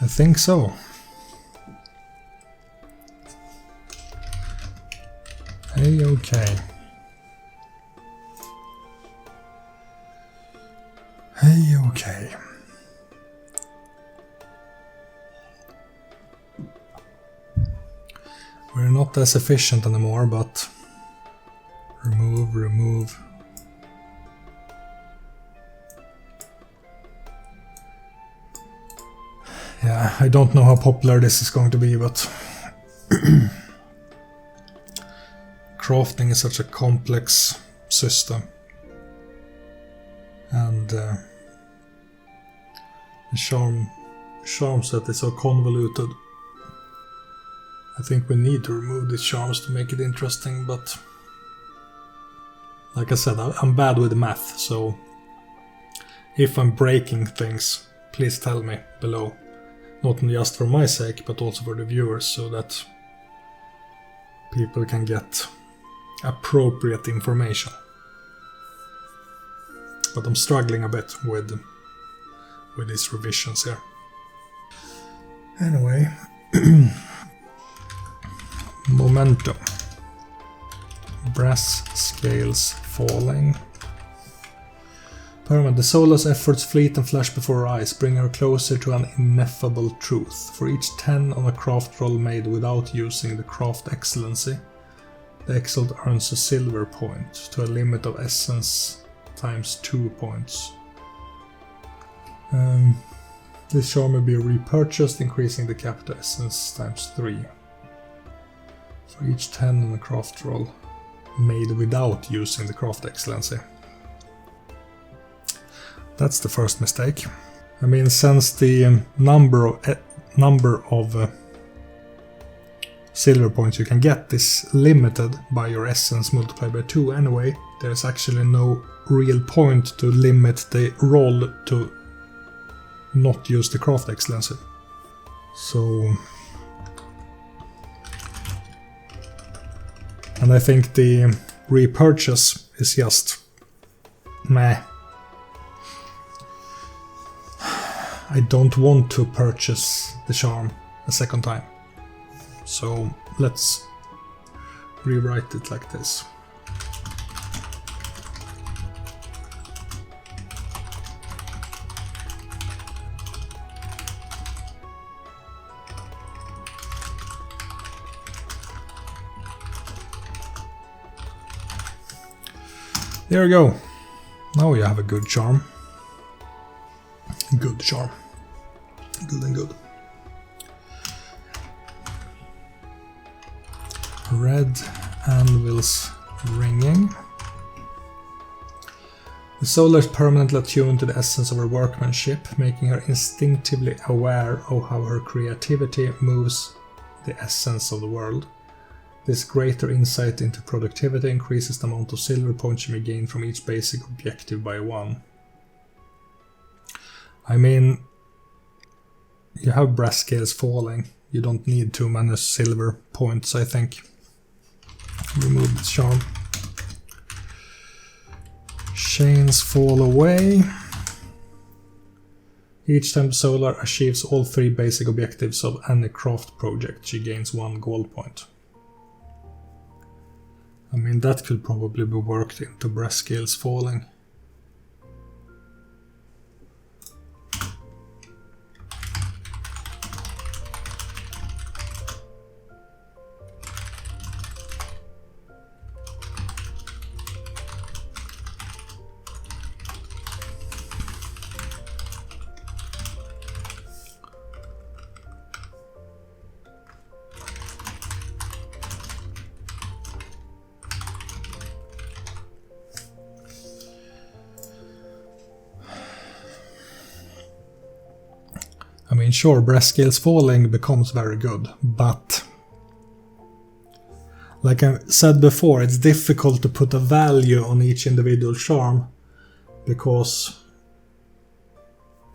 I think so. Hey, okay. Hey, okay. We're not as efficient anymore, but remove. Yeah, I don't know how popular this is going to be, but crafting is such a complex system, and the charm set is so convoluted. I think we need to remove these charms to make it interesting, but like I said, I'm bad with math, so if I'm breaking things, please tell me below. Not just for my sake, but also for the viewers, so that people can get appropriate information. But I'm struggling a bit with these revisions here. Anyway, momentum. Brass scales falling. Permanent. The soulless efforts fleet and flash before our eyes, bring her closer to an ineffable truth. For each 10 on a craft roll made without using the craft excellency, the Exalted earns a silver point to a limit of essence times 2 points. This charm may be repurchased, increasing the capital essence times 3. For each 10 on a craft roll made without using the craft excellency. That's the first mistake. I mean, since the number of silver points you can get is limited by your essence multiplied by 2 anyway, there's actually no real point to limit the roll to not use the craft excellency. So... and I think the repurchase is just... meh. I don't want to purchase the charm a second time. So let's rewrite it like this. There we go. Now you have a good charm. Good charm. Good and good. Red Anvils Ringing. The soul is permanently attuned to the essence of her workmanship, making her instinctively aware of how her creativity moves the essence of the world. This greater insight into productivity increases the amount of silver points you may gain from each basic objective by 1. I mean, you have brass scales falling. You don't need too many silver points, I think. Remove this charm. Chains fall away. Each time the Solar achieves all 3 basic objectives of any craft project, she gains 1 gold point. I mean, that could probably be worked into brass scales falling. I mean, sure, brass scales falling becomes very good, but like I said before, it's difficult to put a value on each individual charm, because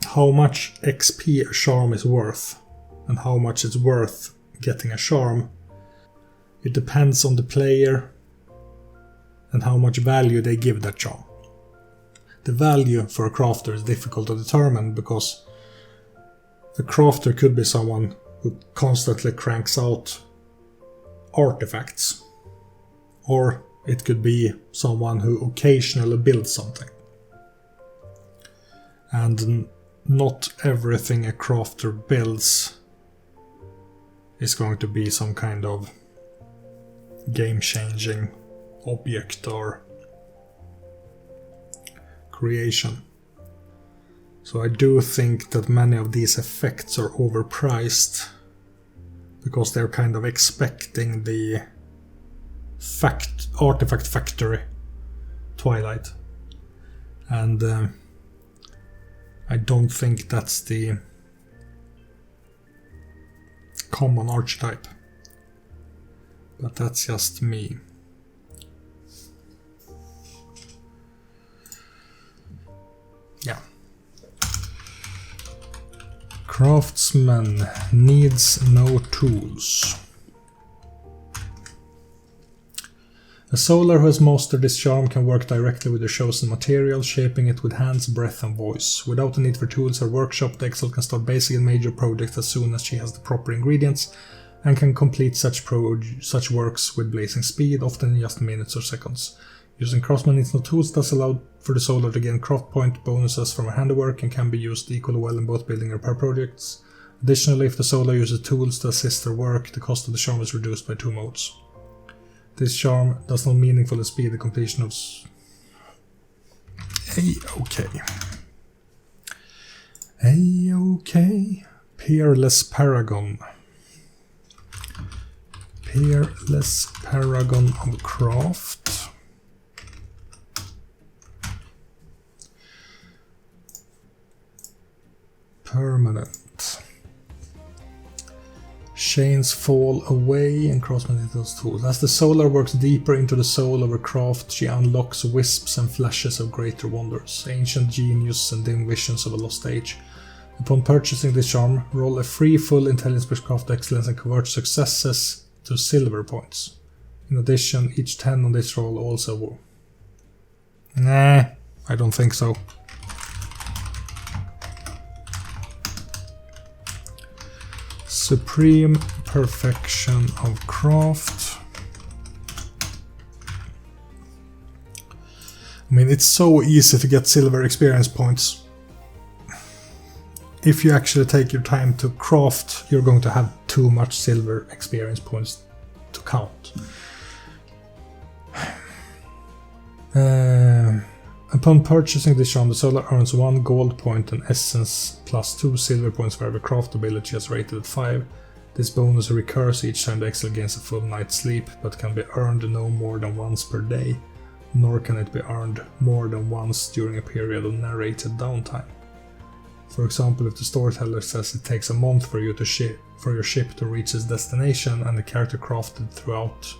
how much XP a charm is worth and how much it's worth getting a charm, it depends on the player and how much value they give that charm. The value for a crafter is difficult to determine, because A crafter could be someone who constantly cranks out artifacts. Or it could be someone who occasionally builds something. And not everything a crafter builds is going to be some kind of game-changing object or creation. So I do think that many of these effects are overpriced because they're kind of expecting the Artifact Factory Twilight. And I don't think that's the common archetype. But that's just me. Yeah. Craftsman needs no tools. A solar who has mastered this charm can work directly with the chosen material, shaping it with hands, breath and voice. Without the need for tools or workshop, the Exalted can start basic and major projects as soon as she has the proper ingredients, and can complete such works with blazing speed, often in just minutes or seconds. Using Craftsman needs no tools does allow for the solar to gain craft point bonuses from her handiwork and can be used equally well in both building and repair projects. Additionally, if the solar uses tools to assist her work, the cost of the charm is reduced by 2 modes. This charm does not meaningfully speed the completion of... Okay. Okay. Peerless Paragon. Peerless Paragon of Craft. Permanent. Chains fall away and Craftsman needs those tools. As the solar works deeper into the soul of her craft, she unlocks wisps and flashes of greater wonders, ancient genius and dim visions of a lost age. Upon purchasing this charm, roll a free full intelligence per craft excellence and convert successes to silver points. In addition, each 10 on this roll also... Nah, I don't think so. Supreme Perfection of Craft. I mean, it's so easy to get silver experience points. If you actually take your time to craft, you're going to have too much silver experience points to count. Upon purchasing this charm, the solar earns 1 gold point and essence plus 2 silver points for every craft ability is rated at 5. This bonus recurs each time the Exalted gains a full night's sleep, but can be earned no more than once per day, nor can it be earned more than once during a period of narrated downtime. For example, if the storyteller says it takes a month for your ship to reach its destination and the character crafted throughout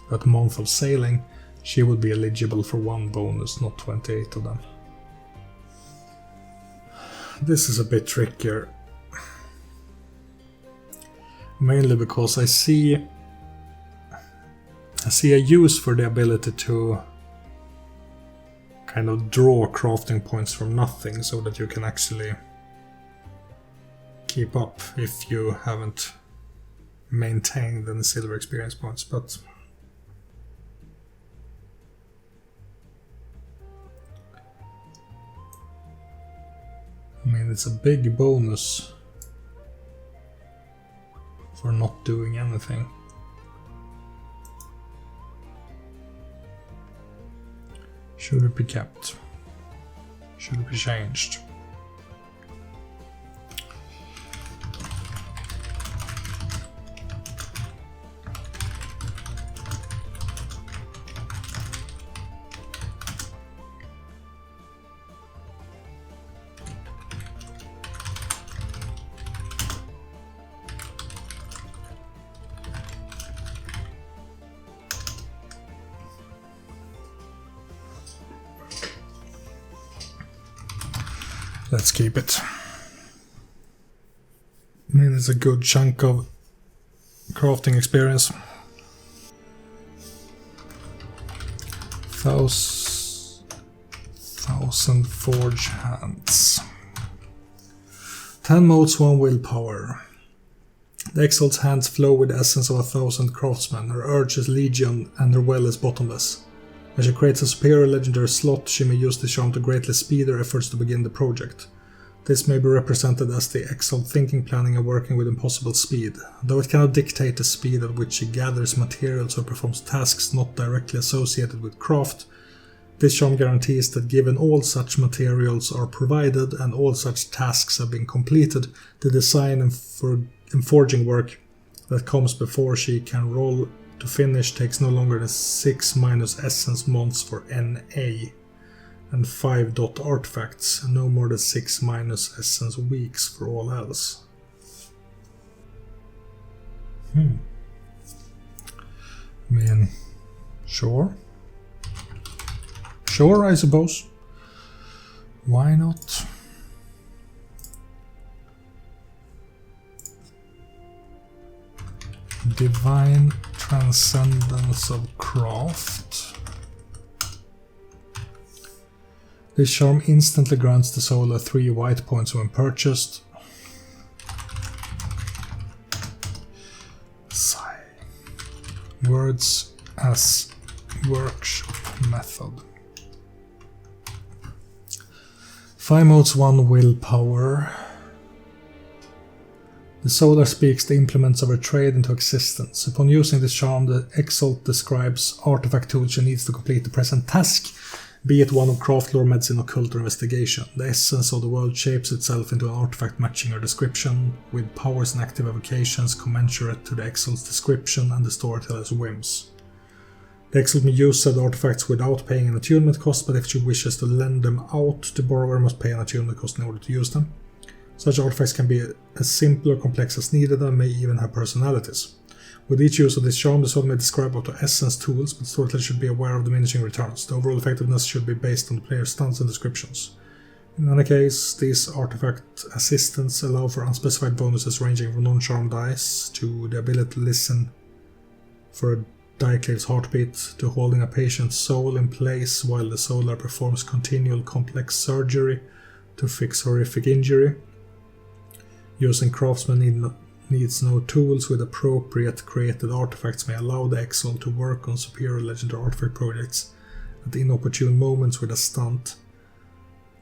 that month of sailing, she would be eligible for 1 bonus, not 28 of them. This is a bit trickier. Mainly because I see a use for the ability to kind of draw crafting points from nothing so that you can actually keep up if you haven't maintained any silver experience points, but I mean, it's a big bonus for not doing anything. Should it be kept? Should it be changed? Let's keep it. I mean, it's a good chunk of crafting experience. 1,000 forge hands. 10 modes, 1 willpower. The Exalt's hands flow with the essence of 1,000 craftsmen. Her urge is legion and her well is bottomless. When she creates a superior legendary slot, she may use this charm to greatly speed her efforts to begin the project. This may be represented as the Exalt thinking, planning and working with impossible speed. Though it cannot dictate the speed at which she gathers materials or performs tasks not directly associated with craft, this charm guarantees that given all such materials are provided and all such tasks have been completed, the design and forging work that comes before she can roll to finish takes no longer than 6 minus essence months for NA and 5 dot artifacts, and no more than 6 minus essence weeks for all else. I mean, sure. Sure, I suppose. Why not? Divine Transcendence of Craft. This charm instantly grants the solar 3 white points when purchased. Sigh. Words as workshop method. 5 modes, 1 willpower. The Solar speaks the implements of her trade into existence. Upon using this charm, the Exalt describes artifact tools she needs to complete the present task, be it one of craft, lore, medicine, occult, or investigation. The essence of the world shapes itself into an artifact matching her description, with powers and active avocations commensurate to the Exalt's description and the storyteller's whims. The Exalt may use said artifacts without paying an attunement cost, but if she wishes to lend them out, the borrower must pay an attunement cost in order to use them. Such artifacts can be as simple or complex as needed and may even have personalities. With each use of this charm, the soul may describe up to essence tools, but the storyteller should be aware of diminishing returns. The overall effectiveness should be based on the player's stance and descriptions. In any case, these artifact assistants allow for unspecified bonuses ranging from non-charm dice to the ability to listen for a Diaclave's heartbeat, to holding a patient's soul in place while the solar performs continual complex surgery to fix horrific injury. Using Craftsman needs no tools with appropriate created artifacts may allow the Exalt to work on superior legendary artifact projects at inopportune moments with a stunt.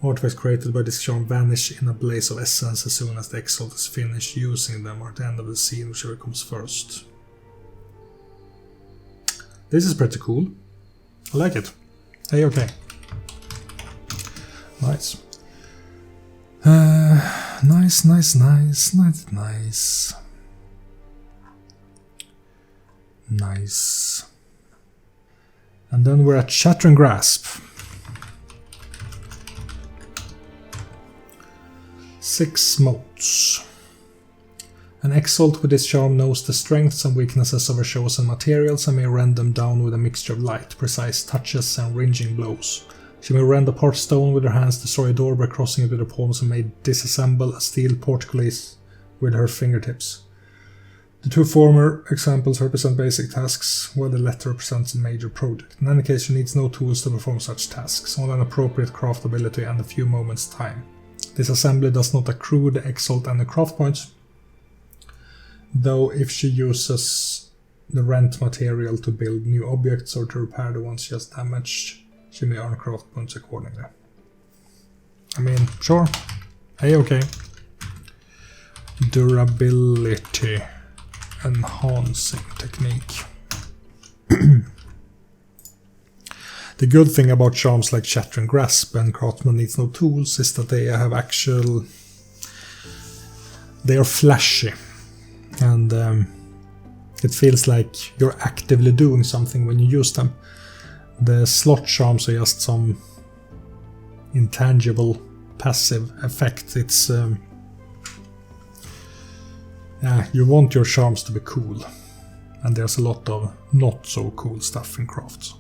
Artifacts created by this charm vanish in a blaze of essence as soon as the Exalt is finished using them, or at the end of the scene, whichever comes first. This is pretty cool. I like it. Hey, okay. Nice. Nice. And then we're at Shattering Grasp. 6 modes. An Exalt with this charm knows the strengths and weaknesses of her chosen materials and may rend them down with a mixture of light, precise touches and ringing blows. She may rend apart stone with her hands, destroy a door by crossing it with her palms, and may disassemble a steel portcullis with her fingertips. The 2 former examples represent basic tasks, while the latter represents a major project. In any case, she needs no tools to perform such tasks, only an appropriate craft ability and a few moments' time. This assembly does not accrue the Exalt any craft points, though if she uses the rent material to build new objects or to repair the ones she has damaged, she may earn craft points accordingly. I mean, sure. Hey, okay. Durability enhancing technique. The good thing about charms like Shattering Grasp and Craftsman needs no tools is that they have they are flashy. And it feels like you're actively doing something when you use them. The slot charms are just some intangible passive effect. It's you want your charms to be cool, and there's a lot of not so cool stuff in crafts.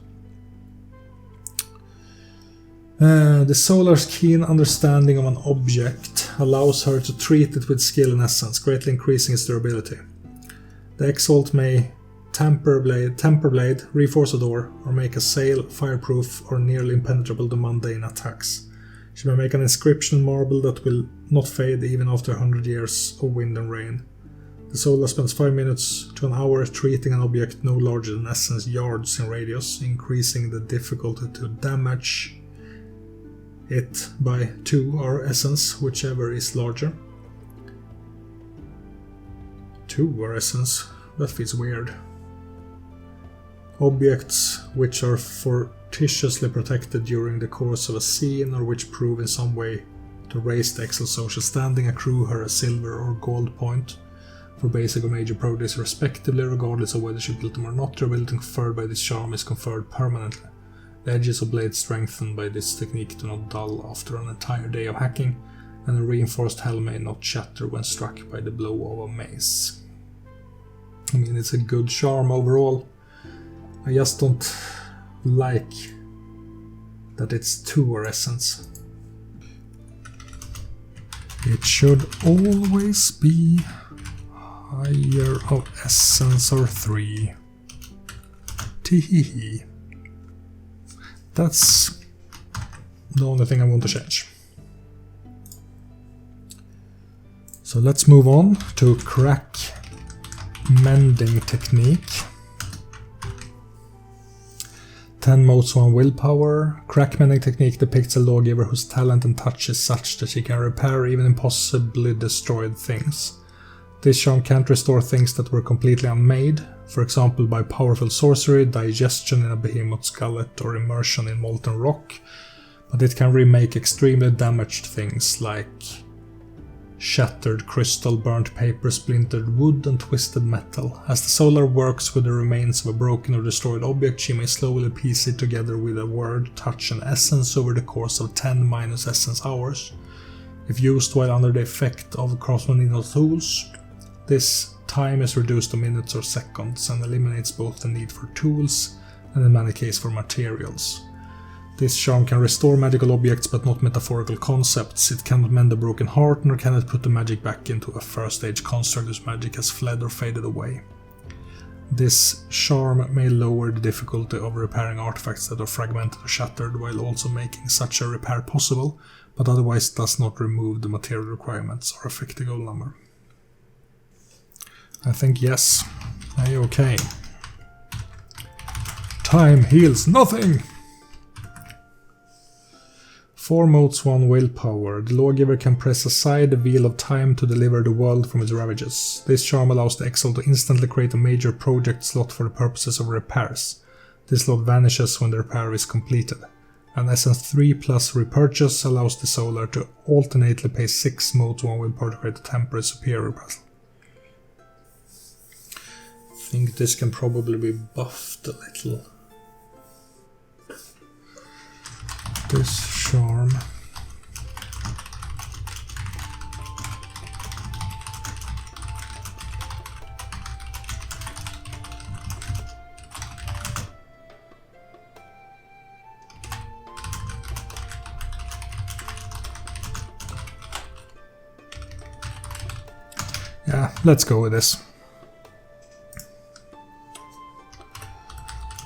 The Solar's keen understanding of an object allows her to treat it with skill and essence, greatly increasing its durability. The Exalt may temper blade, reinforce a door, or make a sail fireproof or nearly impenetrable to mundane attacks. She may make an inscription in marble that will not fade even after 100 years of wind and rain. The solar spends 5 minutes to an hour treating an object no larger than essence yards in radius, increasing the difficulty to damage it by 2 or essence, whichever is larger. 2 or essence? That feels weird. Objects which are fortuitously protected during the course of a scene or which prove in some way to raise the Exalt's social standing accrue her a silver or gold point for basic or major progress respectively, regardless of whether she built them or not. Her ability conferred by this charm is conferred permanently. The edges of blades strengthened by this technique do not dull after an entire day of hacking, and a reinforced helm may not shatter when struck by the blow of a mace. I mean, it's a good charm overall. I just don't like that it's 2 or essence. It should always be higher of essence or 3. Teehee. That's the only thing I want to change. So let's move on to Crack-Mending Technique. 10 modes, 1 willpower. Crack-Mending Technique depicts a lawgiver whose talent and touch is such that she can repair even impossibly destroyed things. This charm can't restore things that were completely unmade, for example by powerful sorcery, digestion in a behemoth skullet, or immersion in molten rock, but it can remake extremely damaged things like shattered crystal, burnt paper, splintered wood, and twisted metal. As the solar works with the remains of a broken or destroyed object, she may slowly piece it together with a word, touch, and essence over the course of 10 minus essence hours. If used while under the effect of Craftsman tools, this time is reduced to minutes or seconds and eliminates both the need for tools and in many cases for materials. This charm can restore magical objects but not metaphorical concepts. It cannot mend a broken heart, nor can it put the magic back into a first stage construct whose magic has fled or faded away. This charm may lower the difficulty of repairing artifacts that are fragmented or shattered, while also making such a repair possible, but otherwise does not remove the material requirements or affect the goal number. I think yes. A-okay. Time heals nothing! 4 modes, 1 willpower. The lawgiver can press aside the wheel of time to deliver the world from its ravages. This charm allows the Exalt to instantly create a major project slot for the purposes of repairs. This slot vanishes when the repair is completed. An Essence 3 plus repurchase allows the Solar to alternately pay 6 modes, 1 willpower to create a temporary superior puzzle. I think this can probably be buffed a little. This charm. Yeah, let's go with this.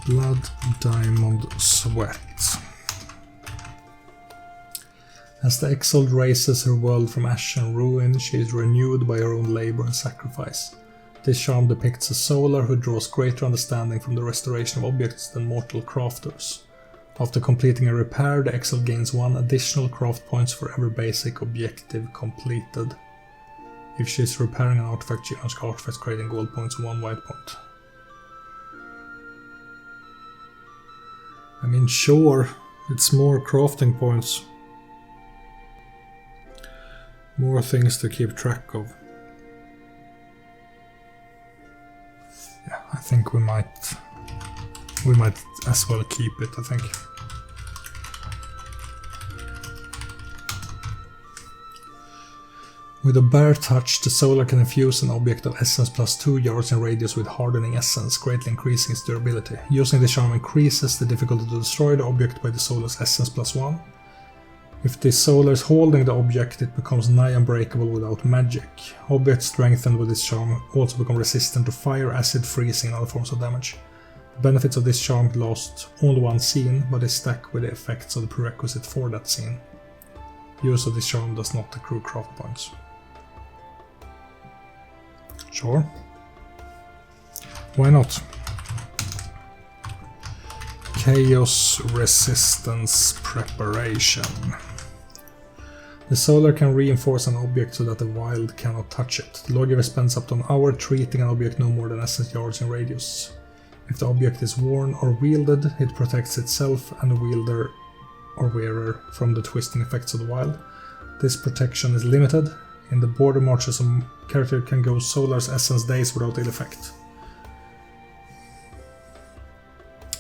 Blood, Diamond, Sweat. As the Exalt raises her world from ash and ruin, she is renewed by her own labor and sacrifice. This charm depicts a Solar who draws greater understanding from the restoration of objects than mortal crafters. After completing a repair, the Exalt gains 1 additional craft points for every basic objective completed. If she is repairing an artifact, she earns artifacts creating gold points and 1 white point. I mean, sure, it's more crafting points. More things to keep track of. Yeah, I think we might as well keep it, I think. With a bare touch, the Solar can infuse an object of essence plus 2 yards in radius with hardening essence, greatly increasing its durability. Using the charm increases the difficulty to destroy the object by the Solar's essence plus 1. If the Solar is holding the object, it becomes nigh unbreakable without magic. Objects strengthened with this charm also become resistant to fire, acid, freezing, and other forms of damage. The benefits of this charm last only one scene, but is stacked with the effects of the prerequisite for that scene. Use of this charm does not accrue craft points. Sure. Why not? Chaos Resistance Preparation. The Solar can reinforce an object so that the Wild cannot touch it. The lawgiver spends up to an hour treating an object no more than essence yards in radius. If the object is worn or wielded, it protects itself and the wielder or wearer from the twisting effects of the Wild. This protection is limited. In the border marches, a character can go Solar's essence days without ill effect.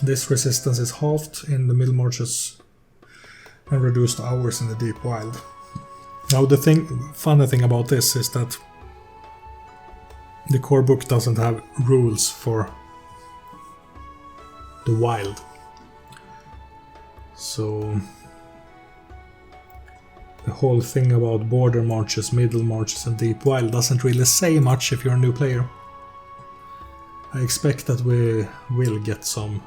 This resistance is halved in the middle marches and reduced to hours in the deep wild. Now the funny thing about this is that the core book doesn't have rules for the wild. So the whole thing about border marches, middle marches and deep wild doesn't really say much if you're a new player. I expect that we will get some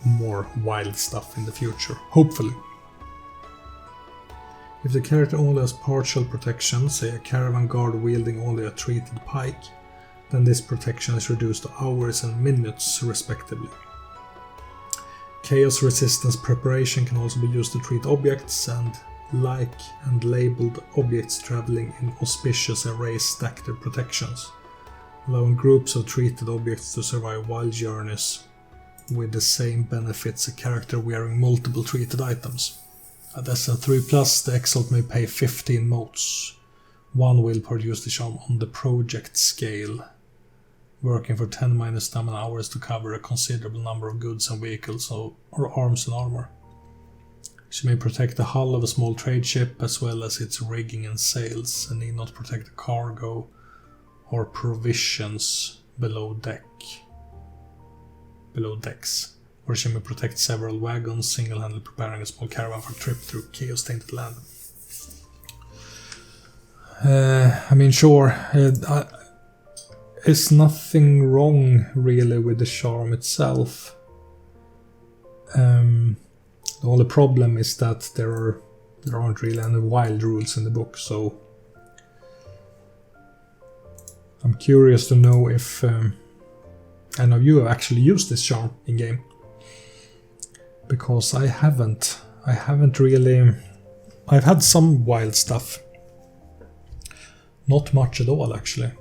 more wild stuff in the future, hopefully. If the character only has partial protection, say a caravan guard wielding only a treated pike, then this protection is reduced to hours and minutes respectively. Chaos Resistance Preparation can also be used to treat objects and labeled objects traveling in auspicious arrays stack their protections, allowing groups of treated objects to survive wild journeys with the same benefits a character wearing multiple treated items. At SN3+, the Exalt may pay 15 motes. 1 will produce the charm on the project scale, working for 10 minus stamina hours to cover a considerable number of goods and vehicles or arms and armor. She may protect the hull of a small trade ship as well as its rigging and sails, and need not protect the cargo or provisions below decks. Or she may protect several wagons, single-handedly preparing a small caravan for a trip through chaos-tainted land. Sure, there's nothing wrong really with the charm itself. The only problem is that there aren't really any wild rules in the book, so I'm curious to know if any of you have actually used this charm in game. Because I haven't really. I've had some wild stuff. Not much at all, actually.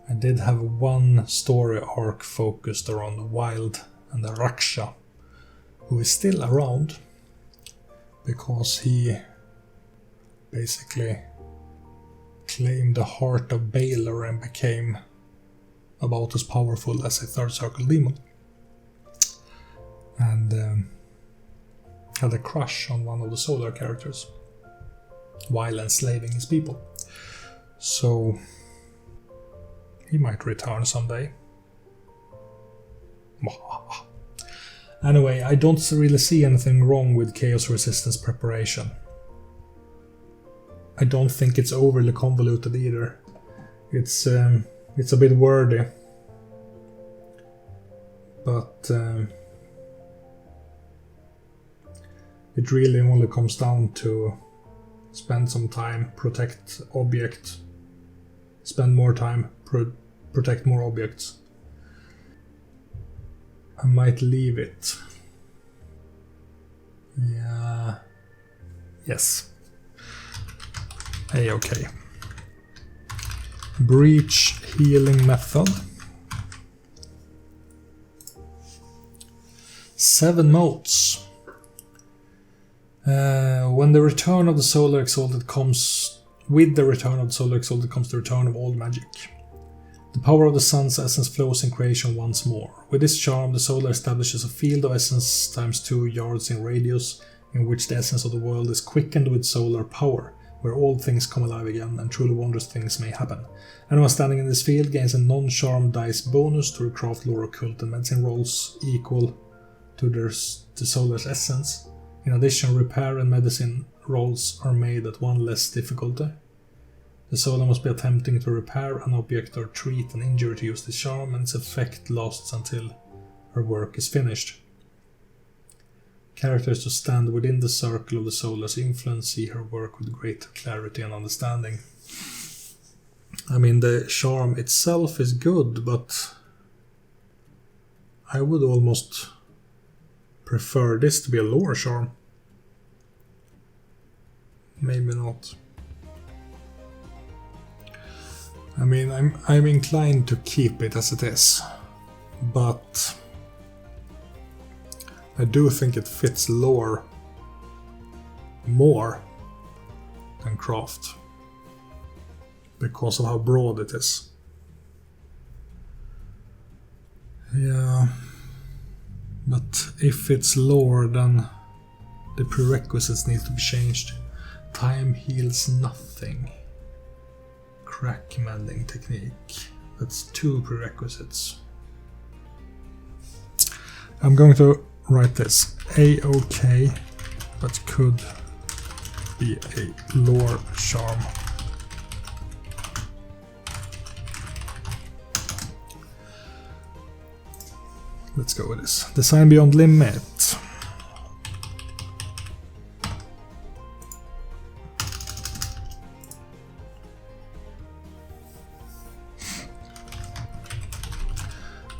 I did have one story arc focused around the wild and the Raksha, who is still around because he basically claimed the heart of Balor and became about as powerful as a third circle demon. And had a crush on one of the Solar characters while enslaving his people. So he might return someday. Anyway, I don't really see anything wrong with Chaos Resistance Preparation. I don't think it's overly convoluted either. It's a bit wordy. But it really only comes down to spend some time, protect object, spend more time, protect more objects. I might leave it. Yeah. Yes. Okay. Breach healing method. 7 motes. When the return of the Solar Exalted comes, with the return of the Solar Exalted comes the return of all magic. The power of the Sun's essence flows in creation once more. With this charm, the Solar establishes a field of essence times 2 yards in radius, in which the essence of the world is quickened with solar power, where all things come alive again and truly wondrous things may happen. Anyone standing in this field gains a non-charm dice bonus to the craft, lore, occult, and medicine rolls equal to the Solar's essence. In addition, repair and medicine rolls are made at 1 less difficulty. The Solar must be attempting to repair an object or treat an injury to use this charm, and its effect lasts until her work is finished. Characters to stand within the circle of the solar's influence, see her work with greater clarity and understanding. I mean, the charm itself is good, but I would almost prefer this to be a lore charm. Maybe not. I mean, I'm inclined to keep it as it is, but I do think it fits lore more than craft because of how broad it is. Yeah, but if it's lore, then the prerequisites need to be changed. Time heals nothing. Crack-Mending Technique. That's 2 prerequisites. I'm going to write this. A-OK, but could be a lore charm. Let's go with this. Design Beyond Limit.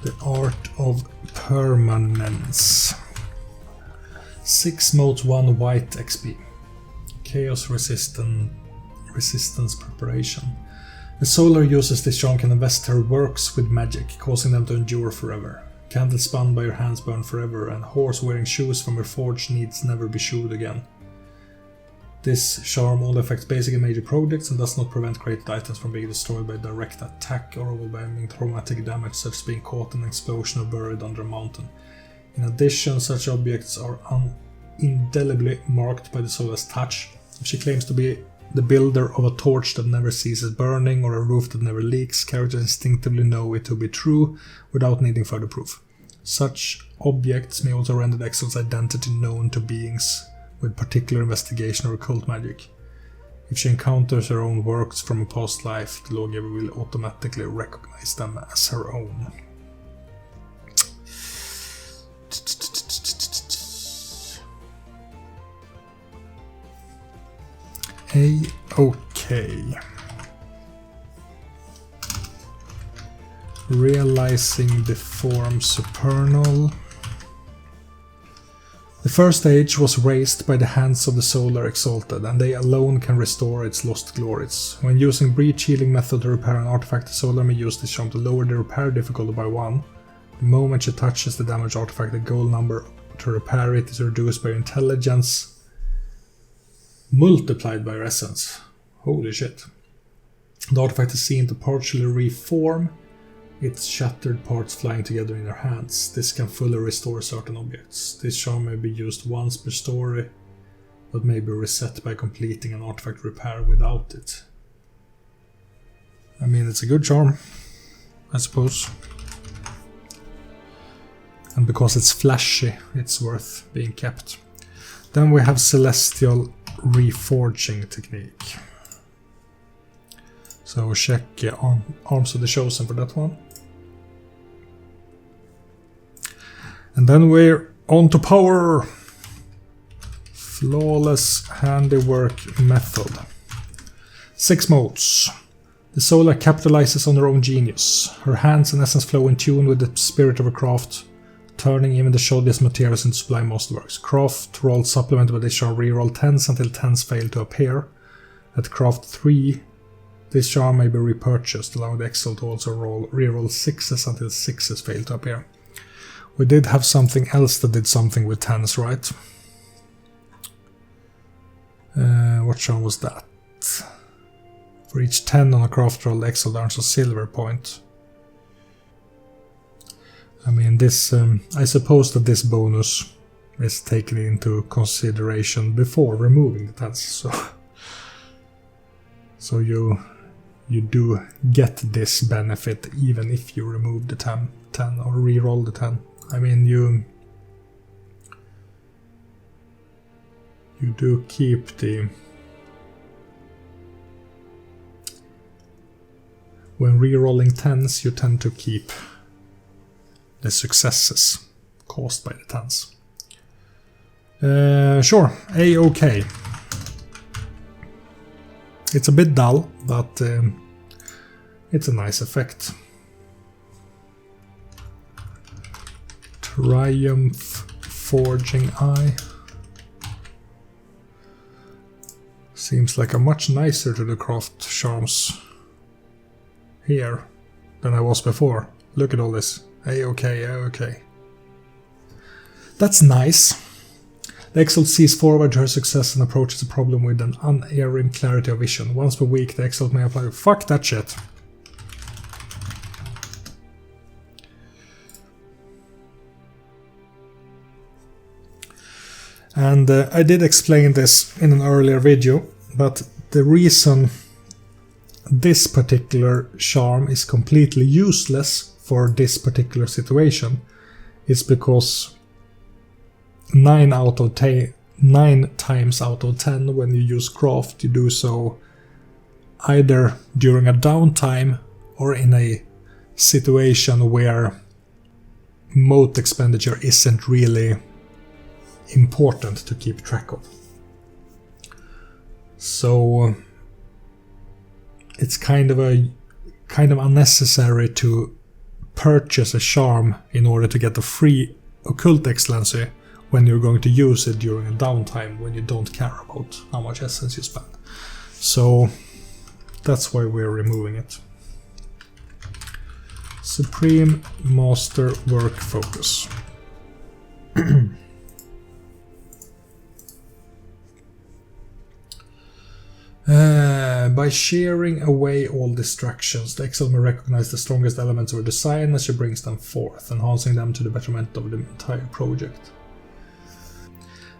The Art of Permanence. 6 modes, 1 white XP. Chaos resistance preparation. The solar uses this charm can invest her works with magic, causing them to endure forever. Candles spun by your hands burn forever, and horse wearing shoes from your forge needs never be shoed again. This charm only affects basic and major projects and does not prevent created items from being destroyed by direct attack or overwhelming traumatic damage, such as being caught in an explosion or buried under a mountain. In addition, such objects are indelibly marked by the solar's touch. If she claims to be the builder of a torch that never ceases burning or a roof that never leaks, characters instinctively know it to be true without needing further proof. Such objects may also render the exalt's identity known to beings with particular investigation or occult magic. If she encounters her own works from a past life, the lawgiver will automatically recognize them as her own. A-OK. Realizing the form Supernal. The first stage was raised by the hands of the solar Exalted, and they alone can restore its lost glories. When using breach healing method to repair an artifact, the solar may use this charm to lower the repair difficulty by 1. The moment she touches the damaged artifact, the goal number to repair it is reduced by your intelligence multiplied by your essence. Holy shit. The artifact is seen to partially reform, its shattered parts flying together in your hands. This can fully restore certain objects. This charm may be used once per story, but may be reset by completing an artifact repair without it. I mean, it's a good charm, I suppose. And because it's flashy, it's worth being kept. Then we have Celestial Reforging Technique. So check Arms of the Chosen for that one. And then we're on to power! Flawless Handiwork Method. 6 modes. The solar capitalizes on her own genius. Her hands and essence flow in tune with the spirit of her craft, turning even the shoddiest materials into sublime masterworks. Craft roll supplemented by this charm reroll 10s until 10s fail to appear. At craft 3, this charm may be repurchased, allowing the Exalt to also reroll 6s until 6s fail to appear. We did have something else that did something with 10s, right? What charm was that? For each 10 on a craft roll, the Exalt earns a silver point. I mean, this. I suppose that this bonus is taken into consideration before removing the 10s, so you do get this benefit even if you remove the 10 or reroll the 10. I mean, you do keep the... When rerolling 10s, you tend to keep the successes caused by the 10s. Sure, A-OK. It's a bit dull, but it's a nice effect. Triumph Forging Eye. Seems like I'm much nicer to the craft charms here than I was before. Look at all this. A-OK, A-OK. That's nice. The Exalt sees forward to her success and approaches the problem with an unerring clarity of vision. Once per week, the Exalt may apply. Fuck that shit. And I did explain this in an earlier video, but the reason this particular charm is completely useless for this particular situation is because 9 times out of 10 when you use craft, you do so either during a downtime or in a situation where mote expenditure isn't really important to keep track of. So it's kind of unnecessary to purchase a charm in order to get a free occult excellency when you're going to use it during a downtime when you don't care about how much essence you spend. So that's why we're removing it. Supreme Masterwork Focus. By shearing away all distractions, the Exalt may recognize the strongest elements of her design as she brings them forth, enhancing them to the betterment of the entire project.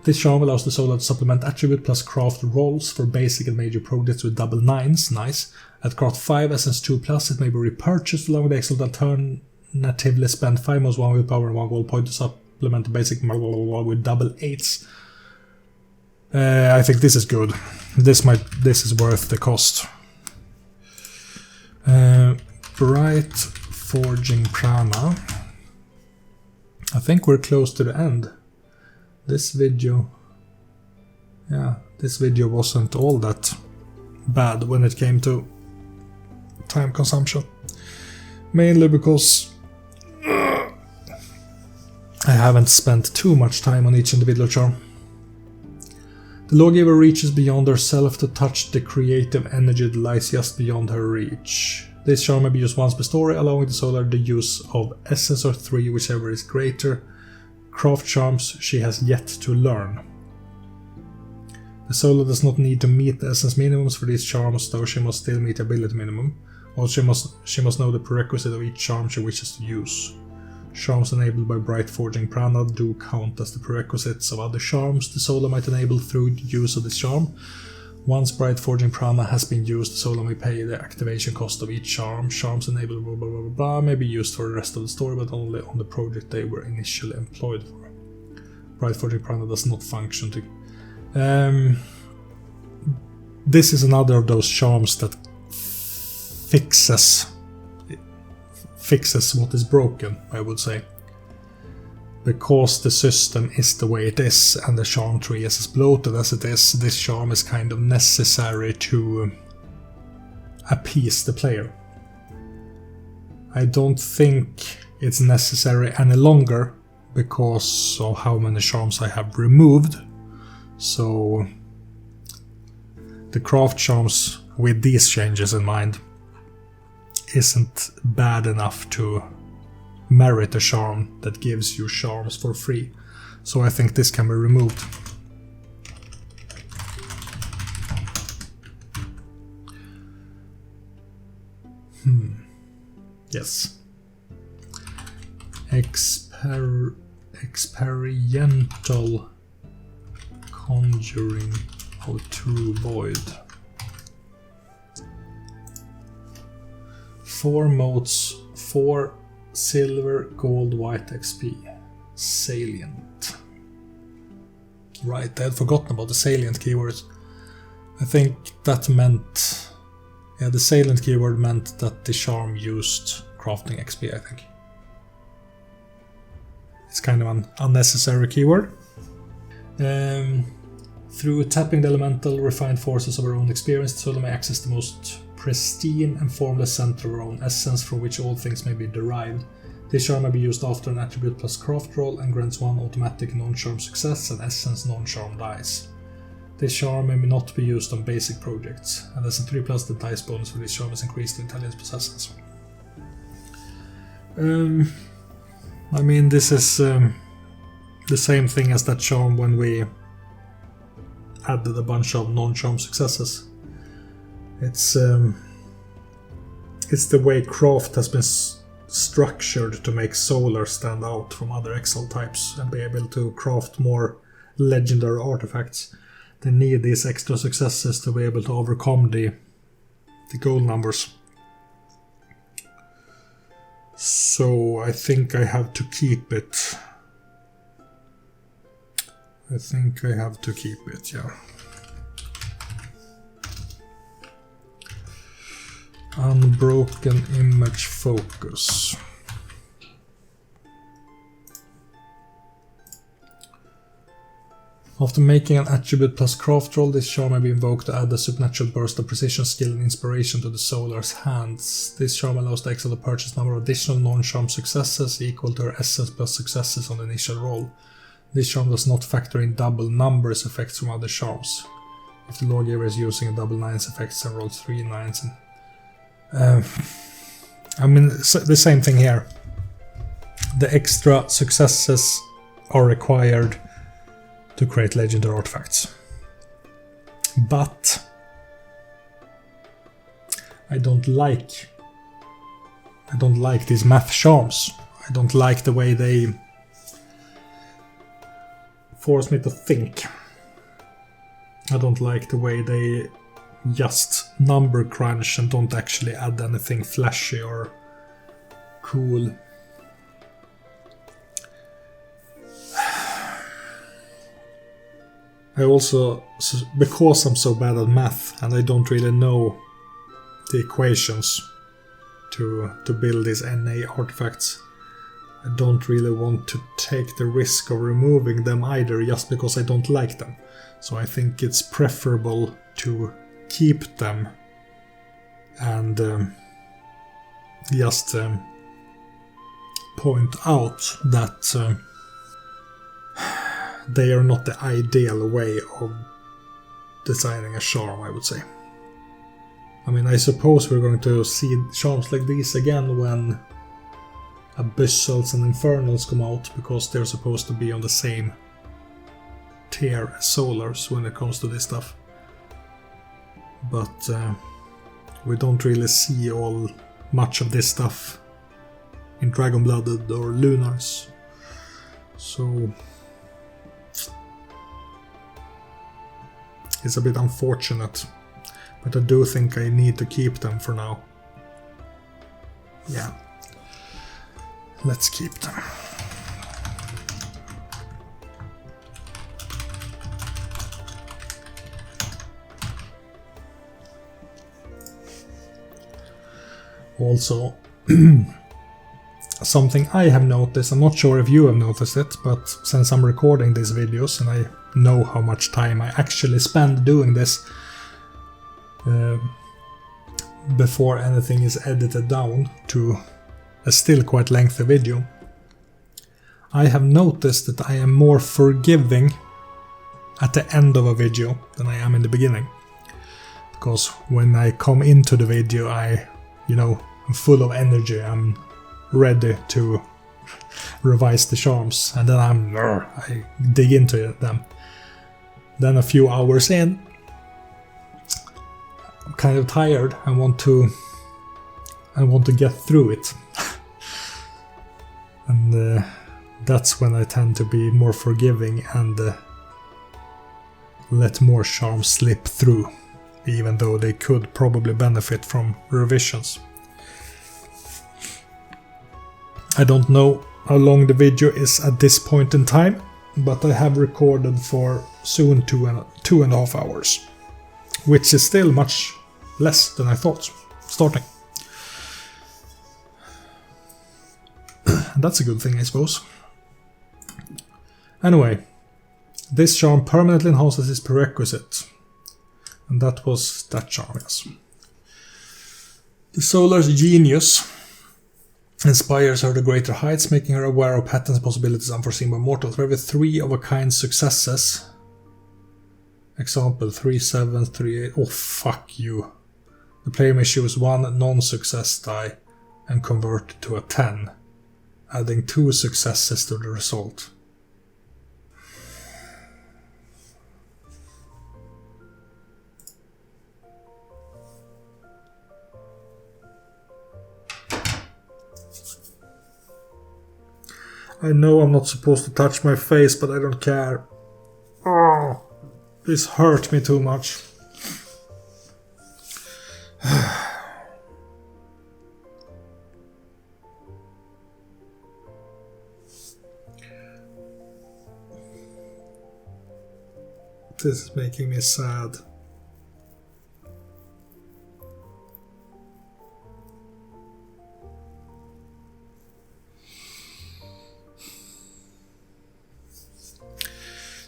This charm allows the Solar to supplement attribute plus craft rolls for basic and major projects with double 9s, nice. At craft 5 essence 2 plus, it may be repurchased along with the Exalt. Alternatively spend 5 most 1 willpower and 1 gold point to supplement the basic with double 8s. I think this is good. This is worth the cost. Reforging Prana. I think we're close to the end. This video wasn't all that bad when it came to time consumption. Mainly because I haven't spent too much time on each individual charm. The lawgiver reaches beyond herself to touch the creative energy that lies just beyond her reach. This charm may be used once per story, allowing the Solar the use of essence or 3, whichever is greater. Craft charms she has yet to learn. The Solar does not need to meet the essence minimums for these charms, though she must still meet the ability minimum. Also, she must know the prerequisite of each charm she wishes to use. Charms enabled by Reforging Prana do count as the prerequisites of other charms the Solar might enable through the use of this charm. Once Reforging Prana has been used, the Solar may pay the activation cost of each charm. Charms enabled blah blah blah blah may be used for the rest of the story, but only on the project they were initially employed for. Reforging Prana does not function to... This is another of those charms that fixes what is broken, I would say. Because the system is the way it is and the charm tree is as bloated as it is, this charm is kind of necessary to appease the player. I don't think it's necessary any longer because of how many charms I have removed. So the craft charms with these changes in mind isn't bad enough to merit a charm that gives you charms for free. So I think this can be removed. Yes. Experiental Conjuring of True Void. 4 motes, 4 silver, gold, white XP. Salient. Right, I had forgotten about the salient keywords. I think that meant... Yeah, the salient keyword meant that the charm used crafting XP, I think. It's kind of an unnecessary keyword. Through tapping the elemental, refined forces of our own experience, the soul may access the most pristine and formless center of our own essence from which all things may be derived. This charm may be used after an attribute plus craft roll and grants 1 automatic non-charm success and essence non-charm dice. This charm may not be used on basic projects, and as a 3+, the dice bonus for this charm is increased to intelligence possessors. I mean, this is the same thing as that charm when we added a bunch of non-charm successes. It's the way craft has been structured to make Solar stand out from other Exalt types and be able to craft more legendary artifacts. They need these extra successes to be able to overcome the goal numbers. So I think I have to keep it. Yeah. Unbroken image focus. After making an attribute plus craft roll, this charm may be invoked to add a supernatural burst of precision, skill, and inspiration to the Solar's hands. This charm allows the Exalt to purchase a number of additional non-charm successes equal to her essence plus successes on the initial roll. This charm does not factor in double numbers effects from other charms. If the Lawgiver is using a double 9s effects and rolls 3 9s and I mean, the same thing here. The extra successes are required to create legendary artifacts. But I don't like these math charms. I don't like the way they force me to think. I don't like the way they just number crunch and don't actually add anything flashy or cool. I also, because I'm so bad at math and I don't really know the equations to build these NA artifacts, I don't really want to take the risk of removing them either just because I don't like them. So I think it's preferable to keep them and just point out that they are not the ideal way of designing a charm, I would say. I mean, I suppose we're going to see charms like these again when Abyssals and Infernals come out, because they're supposed to be on the same tier as Solars when it comes to this stuff. But we don't really see much of this stuff in Dragon-Blooded or Lunars. So it's a bit unfortunate, but I do think I need to keep them for now. Yeah, let's keep them. Also, something I have noticed, I'm not sure if you have noticed it, but since I'm recording these videos and I know how much time I actually spend doing this before anything is edited down to a still quite lengthy video, I have noticed that I am more forgiving at the end of a video than I am in the beginning. Because when I come into the video, I'm full of energy, I'm ready to revise the charms, and then I dig into them. Then a few hours in, I'm kind of tired, I want to get through it. And that's when I tend to be more forgiving and let more charms slip through, even though they could probably benefit from revisions. I don't know how long the video is at this point in time, but I have recorded for soon 2.5 hours, which is still much less than I thought starting. That's a good thing, I suppose. Anyway, This charm permanently enhances its prerequisite. And that was that charm, yes. The Solar's genius inspires her to greater heights, making her aware of patterns and possibilities unforeseen by mortals. For every 3-of-a-kind successes, example 3 7 3 8, oh fuck you. The player may choose 1 non-success die and convert it to a 10, adding 2 successes to the result. I know I'm not supposed to touch my face, but I don't care. Oh, this hurt me too much. This is making me sad.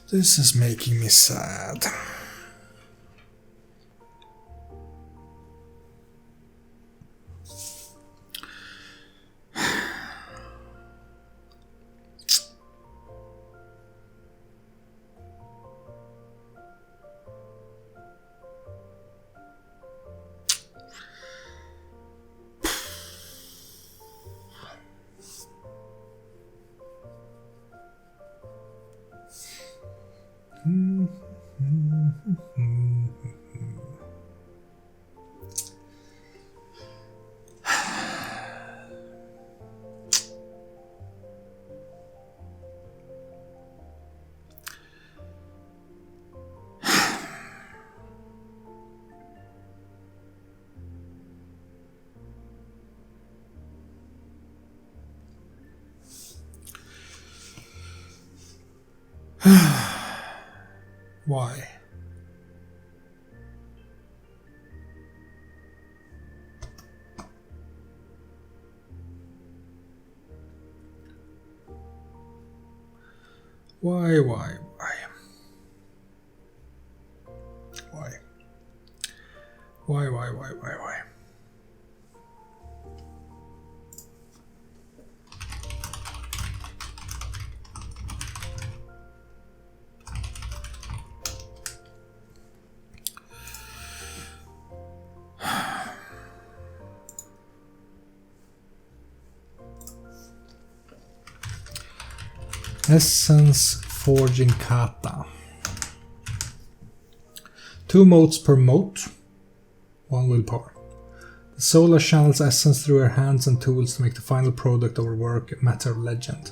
This is making me sad. Why? Why? Why? Essence Forging Kata. 2 motes per mote, 1 willpower. The Solar channels essence through her hands and tools to make the final product of her work matter of legend.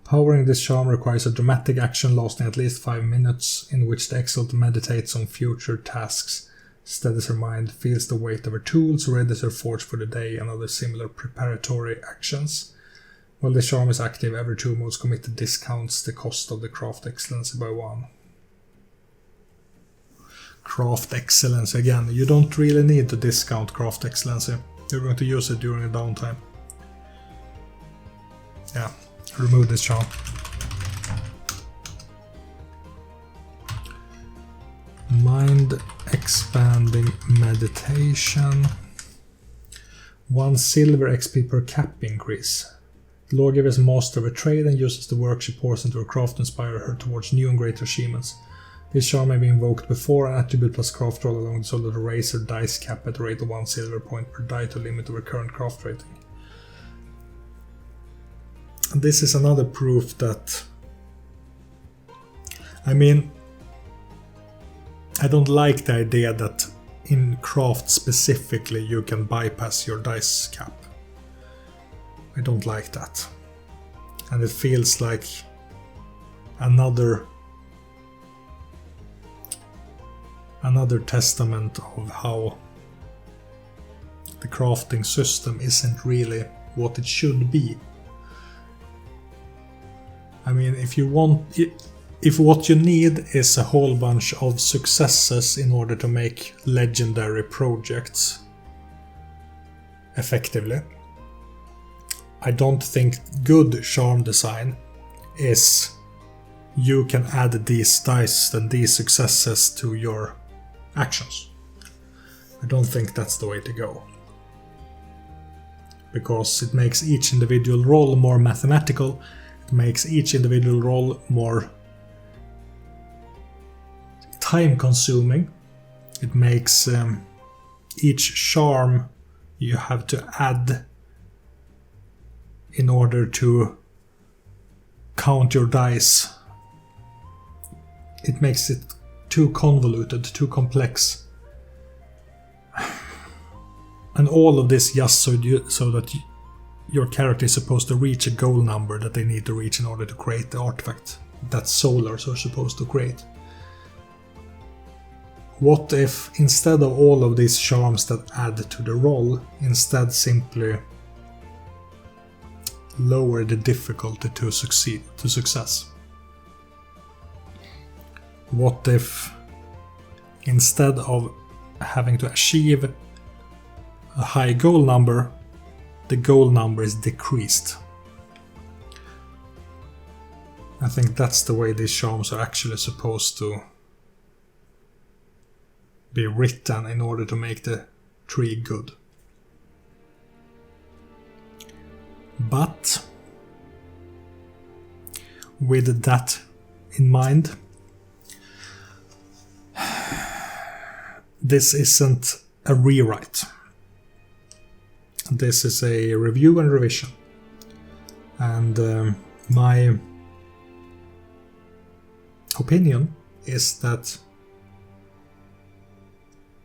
Powering this charm requires a dramatic action lasting at least 5 minutes, in which the Exalted meditates on future tasks, steadies her mind, feels the weight of her tools, readies her forge for the day, and other similar preparatory actions. While this charm is active, every 2 modes committed discounts the cost of the Craft Excellency by 1. Craft Excellency, again, you don't really need to discount Craft Excellency. You're going to use it during a downtime. Yeah, remove this charm. Mind Expanding Meditation. 1 silver XP per cap increase. The lawgiver is a master of a trade and uses the work she pours into her craft to inspire her towards new and greater achievements. This charm may be invoked before an attribute plus craft roll along so that to raise her dice cap at a rate of 1 silver point per die to limit her current craft rating. And this is another proof that... I mean, I don't like the idea that in craft specifically you can bypass your dice cap. I don't like that. And it feels like another testament of how the crafting system isn't really what it should be. I mean, if what you need is a whole bunch of successes in order to make legendary projects effectively, I don't think good charm design is you can add these dice and these successes to your actions. I don't think that's the way to go. Because it makes each individual roll more mathematical, it makes each individual roll more time-consuming, it makes each charm you have to add in order to count your dice. It makes it too convoluted, too complex. And all of this just so that your character is supposed to reach a goal number that they need to reach in order to create the artifact that Solars are supposed to create. What if, instead of all of these charms that add to the roll, instead simply lower the difficulty to success? What if, instead of having to achieve a high goal number, the goal number is decreased? I think that's the way these charms are actually supposed to be written in order to make the tree good. But with that in mind, this isn't a rewrite. This is a review and revision. And my opinion is that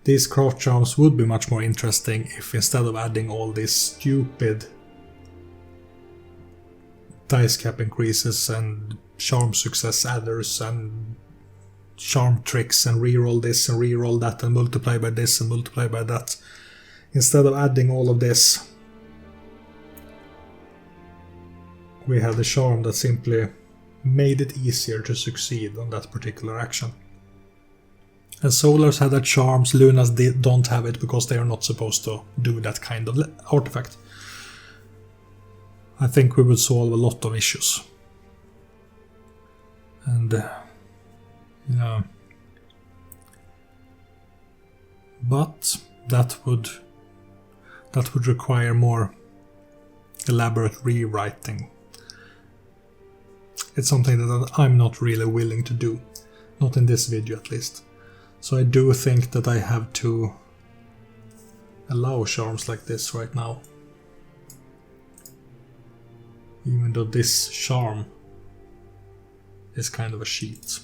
these craft charms would be much more interesting if, instead of adding all these stupid dice cap increases and charm success adders and charm tricks and reroll this and reroll that and multiply by this and multiply by that, instead of adding all of this, we had a charm that simply made it easier to succeed on that particular action. And Solars had that charms, Lunas don't have it because they are not supposed to do that kind of artifact. I think we would solve a lot of issues. And yeah. But that would require more elaborate rewriting. It's something that I'm not really willing to do. Not in this video at least. So I do think that I have to allow charms like this right now. Even though this charm is kind of a cheat.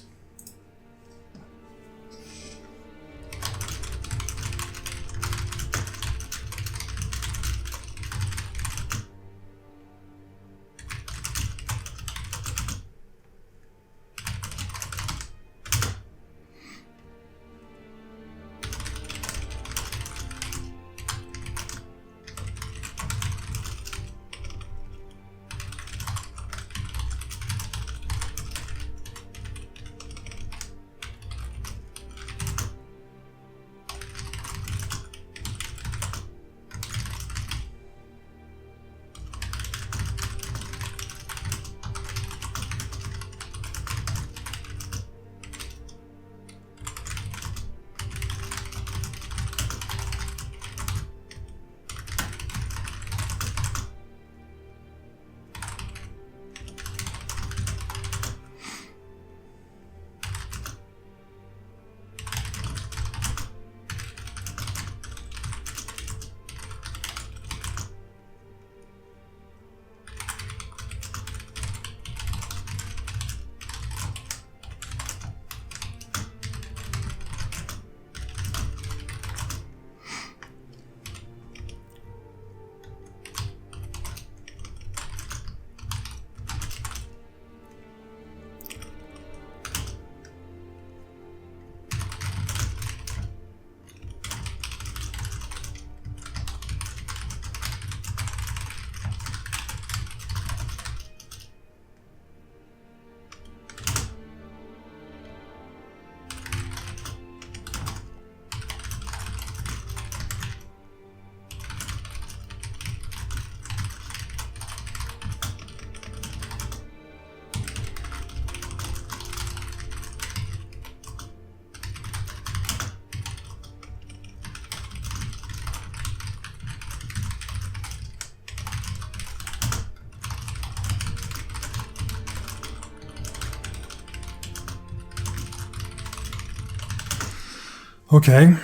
Okay.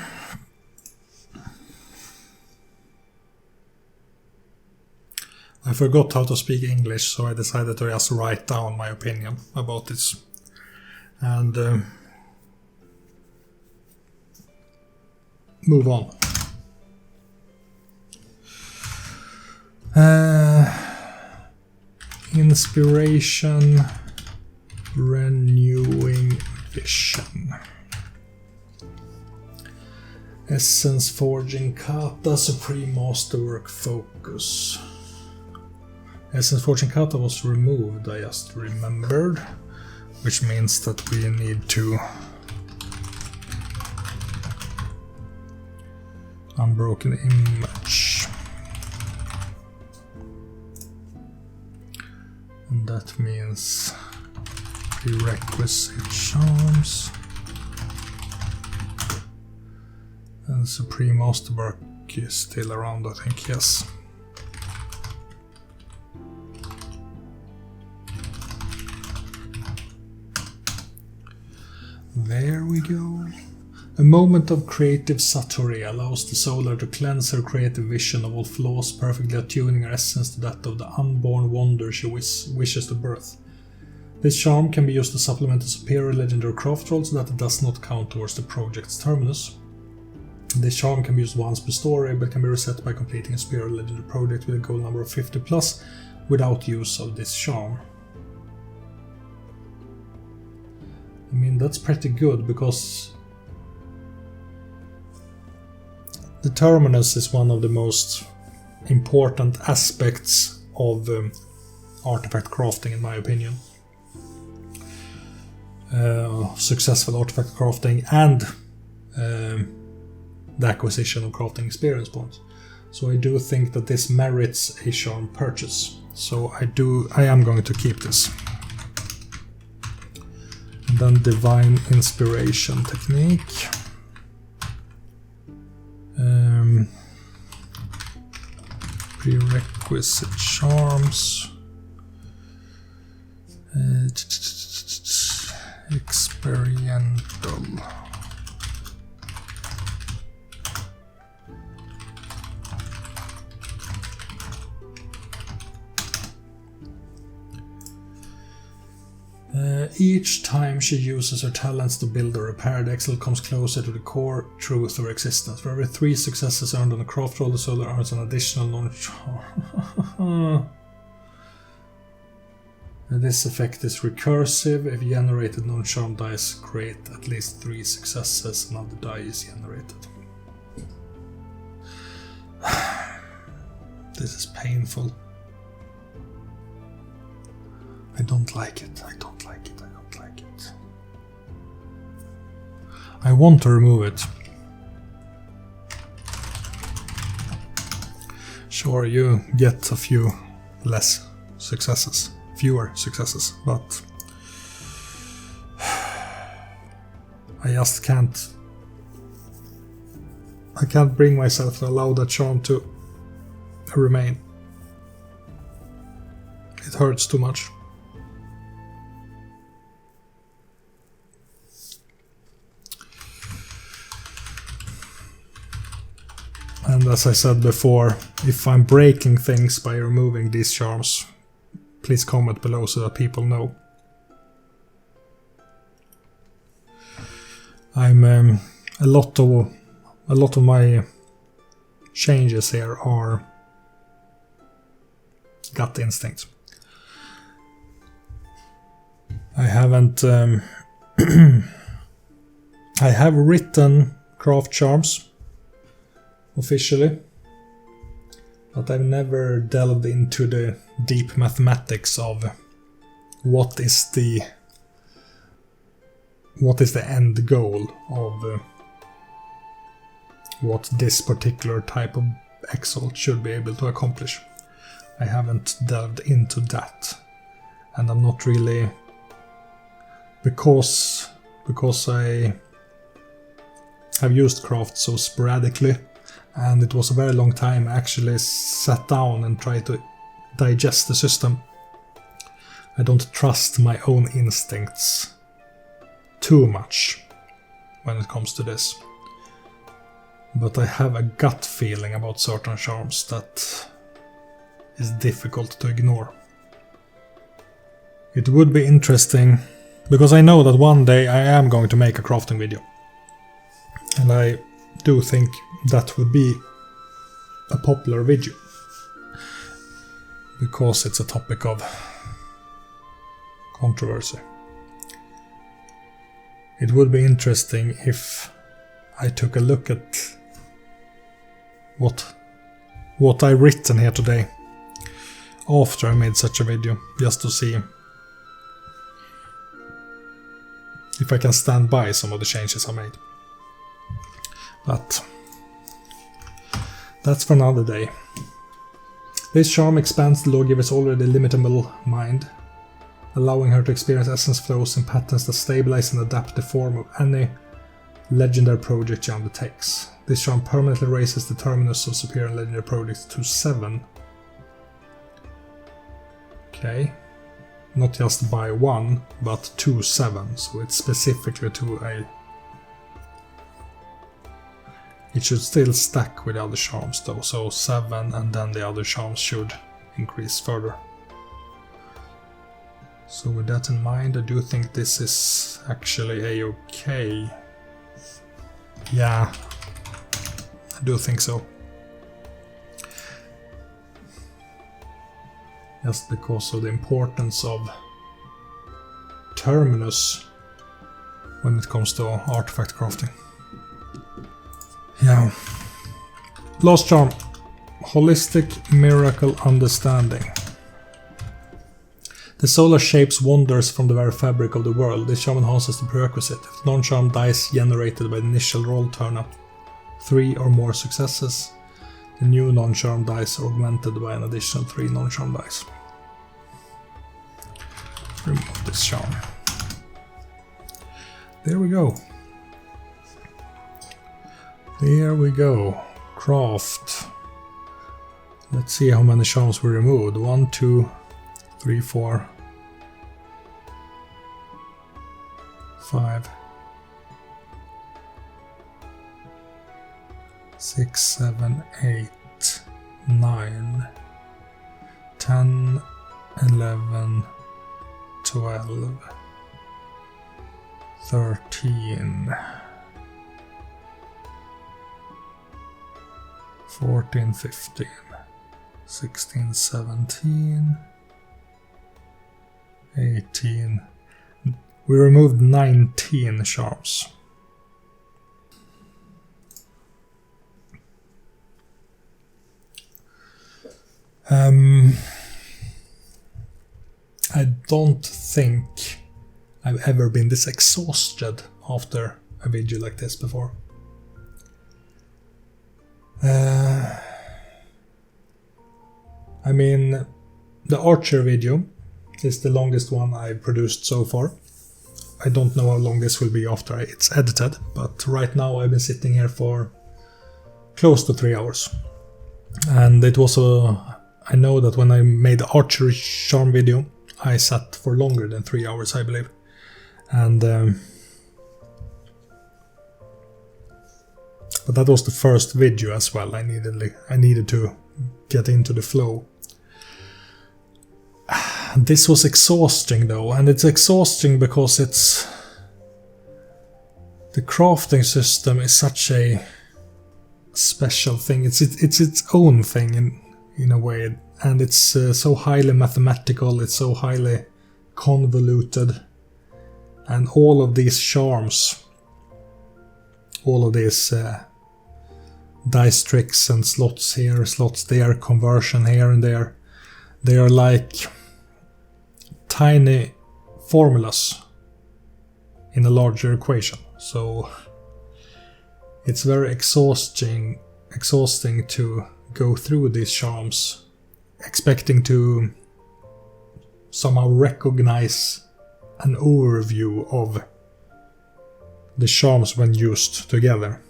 I forgot how to speak English, so I decided to just write down my opinion about this. And move on. Inspiration, renewing vision. Essence forging Kata, supreme masterwork focus. Essence forging Kata was removed, I just remembered, which means that we need to Unbroken image. And that means prerequisite charms. And Supreme Masterwork is still around, I think, yes. There we go. A moment of creative satori allows the solar to cleanse her creative vision of all flaws, perfectly attuning her essence to that of the unborn wonder she wishes to birth. This charm can be used to supplement a superior legendary craft roll so that it does not count towards the project's terminus. This charm can be used once per story, but can be reset by completing a superior legendary project with a goal number of 50 plus without use of this charm. I mean, that's pretty good, because the terminus is one of the most important aspects of artifact crafting, in my opinion. Successful artifact crafting and the acquisition of crafting experience points. So I do think that this merits a charm purchase. So I am going to keep this. And then Divine Inspiration Technique. Prerequisite charms. Experiental. Each time she uses her talents to build or repair, the Exalt comes closer to the core truth of her existence. For every 3 successes earned on a craft roll, the solar earns an additional non-charm. This effect is recursive. If generated non-charm dice create at least 3 successes, another die is generated. This is painful. I don't like it. I don't like it. I don't like it. I want to remove it. Sure, you get a few less successes. Fewer successes, but I just can't. I can't bring myself to allow that charm to remain. It hurts too much. And as I said before, if I'm breaking things by removing these charms, please comment below so that people know. I'm a lot of my changes here are gut instinct. I haven't. I have written craft charms officially, but I've never delved into the deep mathematics of what is the end goal of what this particular type of Exalt should be able to accomplish. I haven't delved into that, and I'm not really, because I have used craft so sporadically. And it was a very long time I actually sat down and tried to digest the system. I don't trust my own instincts too much when it comes to this. but I have a gut feeling about certain charms that is difficult to ignore. It would be interesting, because I know that one day I am going to make a crafting video. And I do think that would be a popular video, because it's a topic of controversy. It would be interesting if I took a look at what I written here today after I made such a video, just to see if I can stand by some of the changes I made. But that's for another day. This charm expands the lawgiver's already limitable mind, allowing her to experience essence flows and patterns that stabilize and adapt the form of any legendary project she undertakes. This charm permanently raises the terminus of superior and legendary projects to 7. Okay. Not just by 1, but to 7, so it's specifically to a... It should still stack with the other charms though, so 7 and then the other charms should increase further. So with that in mind, I do think this is actually a-okay. Yeah, I do think so. Just because of the importance of terminus when it comes to artifact crafting. Yeah. Last charm. Holistic Miracle Understanding. The solar shapes wonders from the very fabric of the world. This charm enhances the prerequisite. If the non-charm dice generated by the initial roll turn up 3 or more successes, the new non-charm dice are augmented by an additional 3 non-charm dice. Remove this charm. There we go. There we go. Craft. Let's see how many charms we removed. 1, 2, 3, 4, 5, 6, 7, 8, 9, 10, 11, 12, 13, 14, 15, 16, 17, 18. We removed 19 charms. I don't think I've ever been this exhausted after a video like this before. I mean, the Archer video is the longest one I've produced so far. I don't know how long this will be after it's edited, but right now I've been sitting here for close to 3 hours. And it was I know that when I made the Archer charm video, I sat for longer than 3 hours, I believe. And but that was the first video as well. I needed to get into the flow. This was exhausting though, and it's exhausting because the crafting system is such a special thing. It's its own thing in a way, and it's so highly mathematical, it's so highly convoluted, and all of these charms, all of these dice tricks and slots here, slots there, conversion here and there, they are like tiny formulas in a larger equation. So it's very exhausting to go through these charms, expecting to somehow recognize an overview of the charms when used together,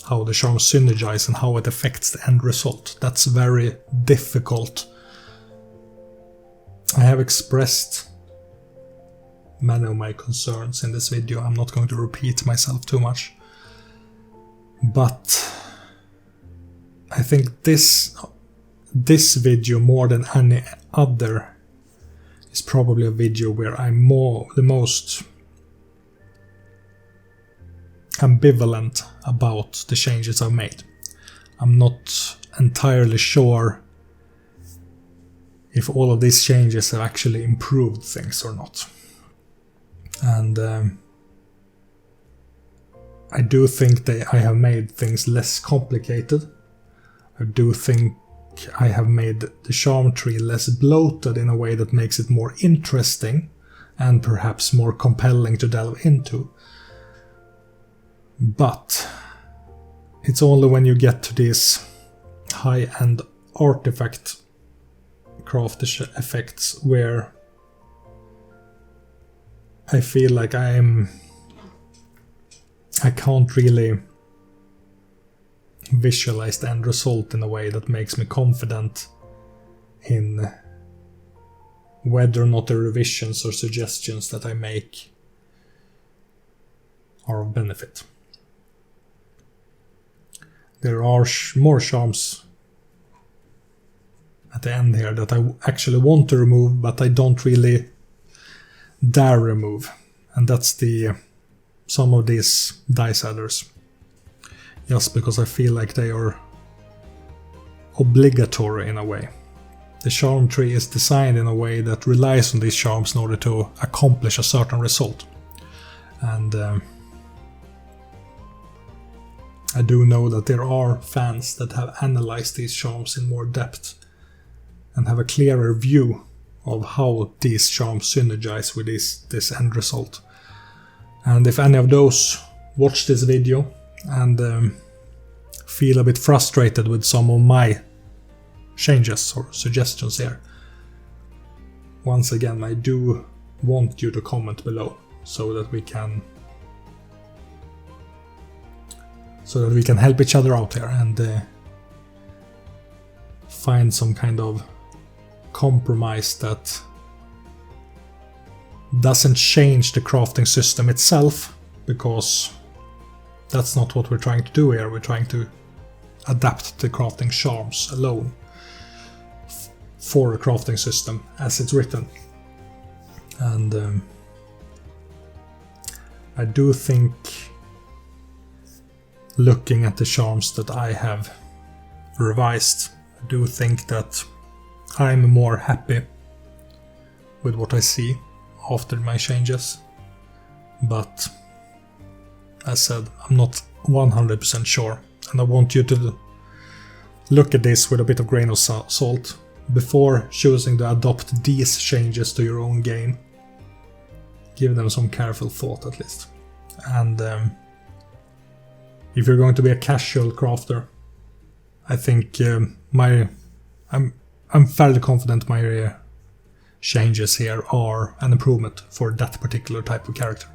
how the charms synergize and how it affects the end result. That's very difficult. I have expressed many of my concerns in this video. I'm not going to repeat myself too much, but I think this video, more than any other, is probably a video where I'm the most ambivalent about the changes I've made. I'm not entirely sure if all of these changes have actually improved things or not. And I do think I have made things less complicated. I do think I have made the charm tree less bloated in a way that makes it more interesting and perhaps more compelling to delve into. But it's only when you get to these high-end artifact craftish effects where I feel like I can't really visualize the end result in a way that makes me confident in whether or not the revisions or suggestions that I make are of benefit. There are more charms at the end here that I actually want to remove, but I don't really dare remove. And that's some of these dice adders. Just because I feel like they are obligatory in a way. The charm tree is designed in a way that relies on these charms in order to accomplish a certain result. And I do know that there are fans that have analyzed these charms in more depth and have a clearer view of how these charms synergize with this end result. And if any of those watch this video and feel a bit frustrated with some of my changes or suggestions here, once again I do want you to comment below so that we can help each other out here and find some kind of compromise that doesn't change the crafting system itself, because that's not what we're trying to do here. We're trying to adapt the crafting charms alone for a crafting system as it's written. And I do think, looking at the charms that I have revised, I do think that I'm more happy with what I see after my changes. But as said, I'm not 100% sure, and I want you to look at this with a bit of grain of salt before choosing to adopt these changes to your own game. Give them some careful thought at least. And if you're going to be a casual crafter, I think I'm fairly confident my changes here are an improvement for that particular type of character.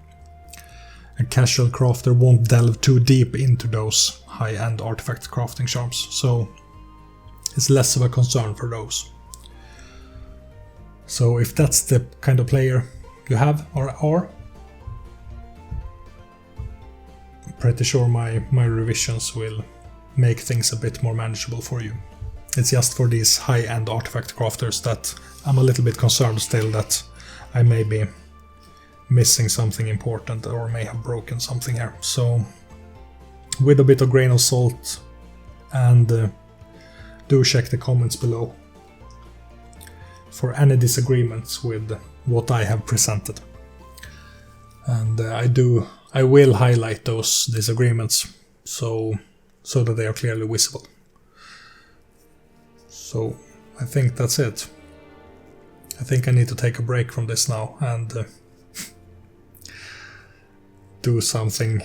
A casual crafter won't delve too deep into those high-end artifact crafting charms, so it's less of a concern for those. So if that's the kind of player you have or are, I'm pretty sure my revisions will make things a bit more manageable for you. It's just for these high-end artifact crafters that I'm a little bit concerned still that I may be missing something important or may have broken something here. So with a bit of grain of salt, and do check the comments below for any disagreements with what I have presented. And I will highlight those disagreements so that they are clearly visible. So I think that's it. I think I need to take a break from this now and do something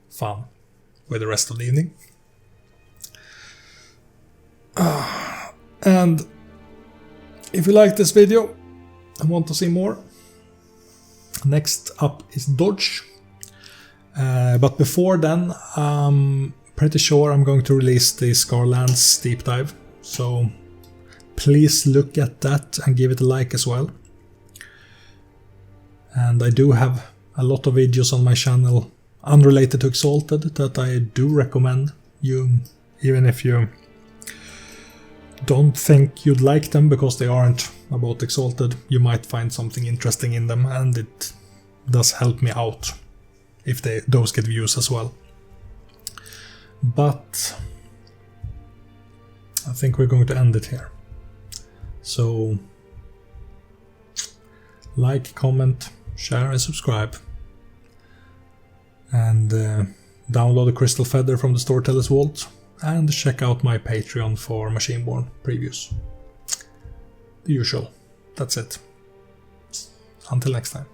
fun with the rest of the evening. And if you like this video and want to see more, next up is Dodge. But before then, I'm pretty sure I'm going to release the Scarlands deep dive. So please look at that and give it a like as well. And I do have a lot of videos on my channel unrelated to Exalted that I do recommend you even if you don't think you'd like them because they aren't about Exalted, you might find something interesting in them, and it does help me out if those get views as well. But I think we're going to end it here. So like, comment, share and subscribe. And download a Crystal Feather from the Storyteller's Vault, and check out my Patreon for Machineborn previews. The usual. That's it. Until next time.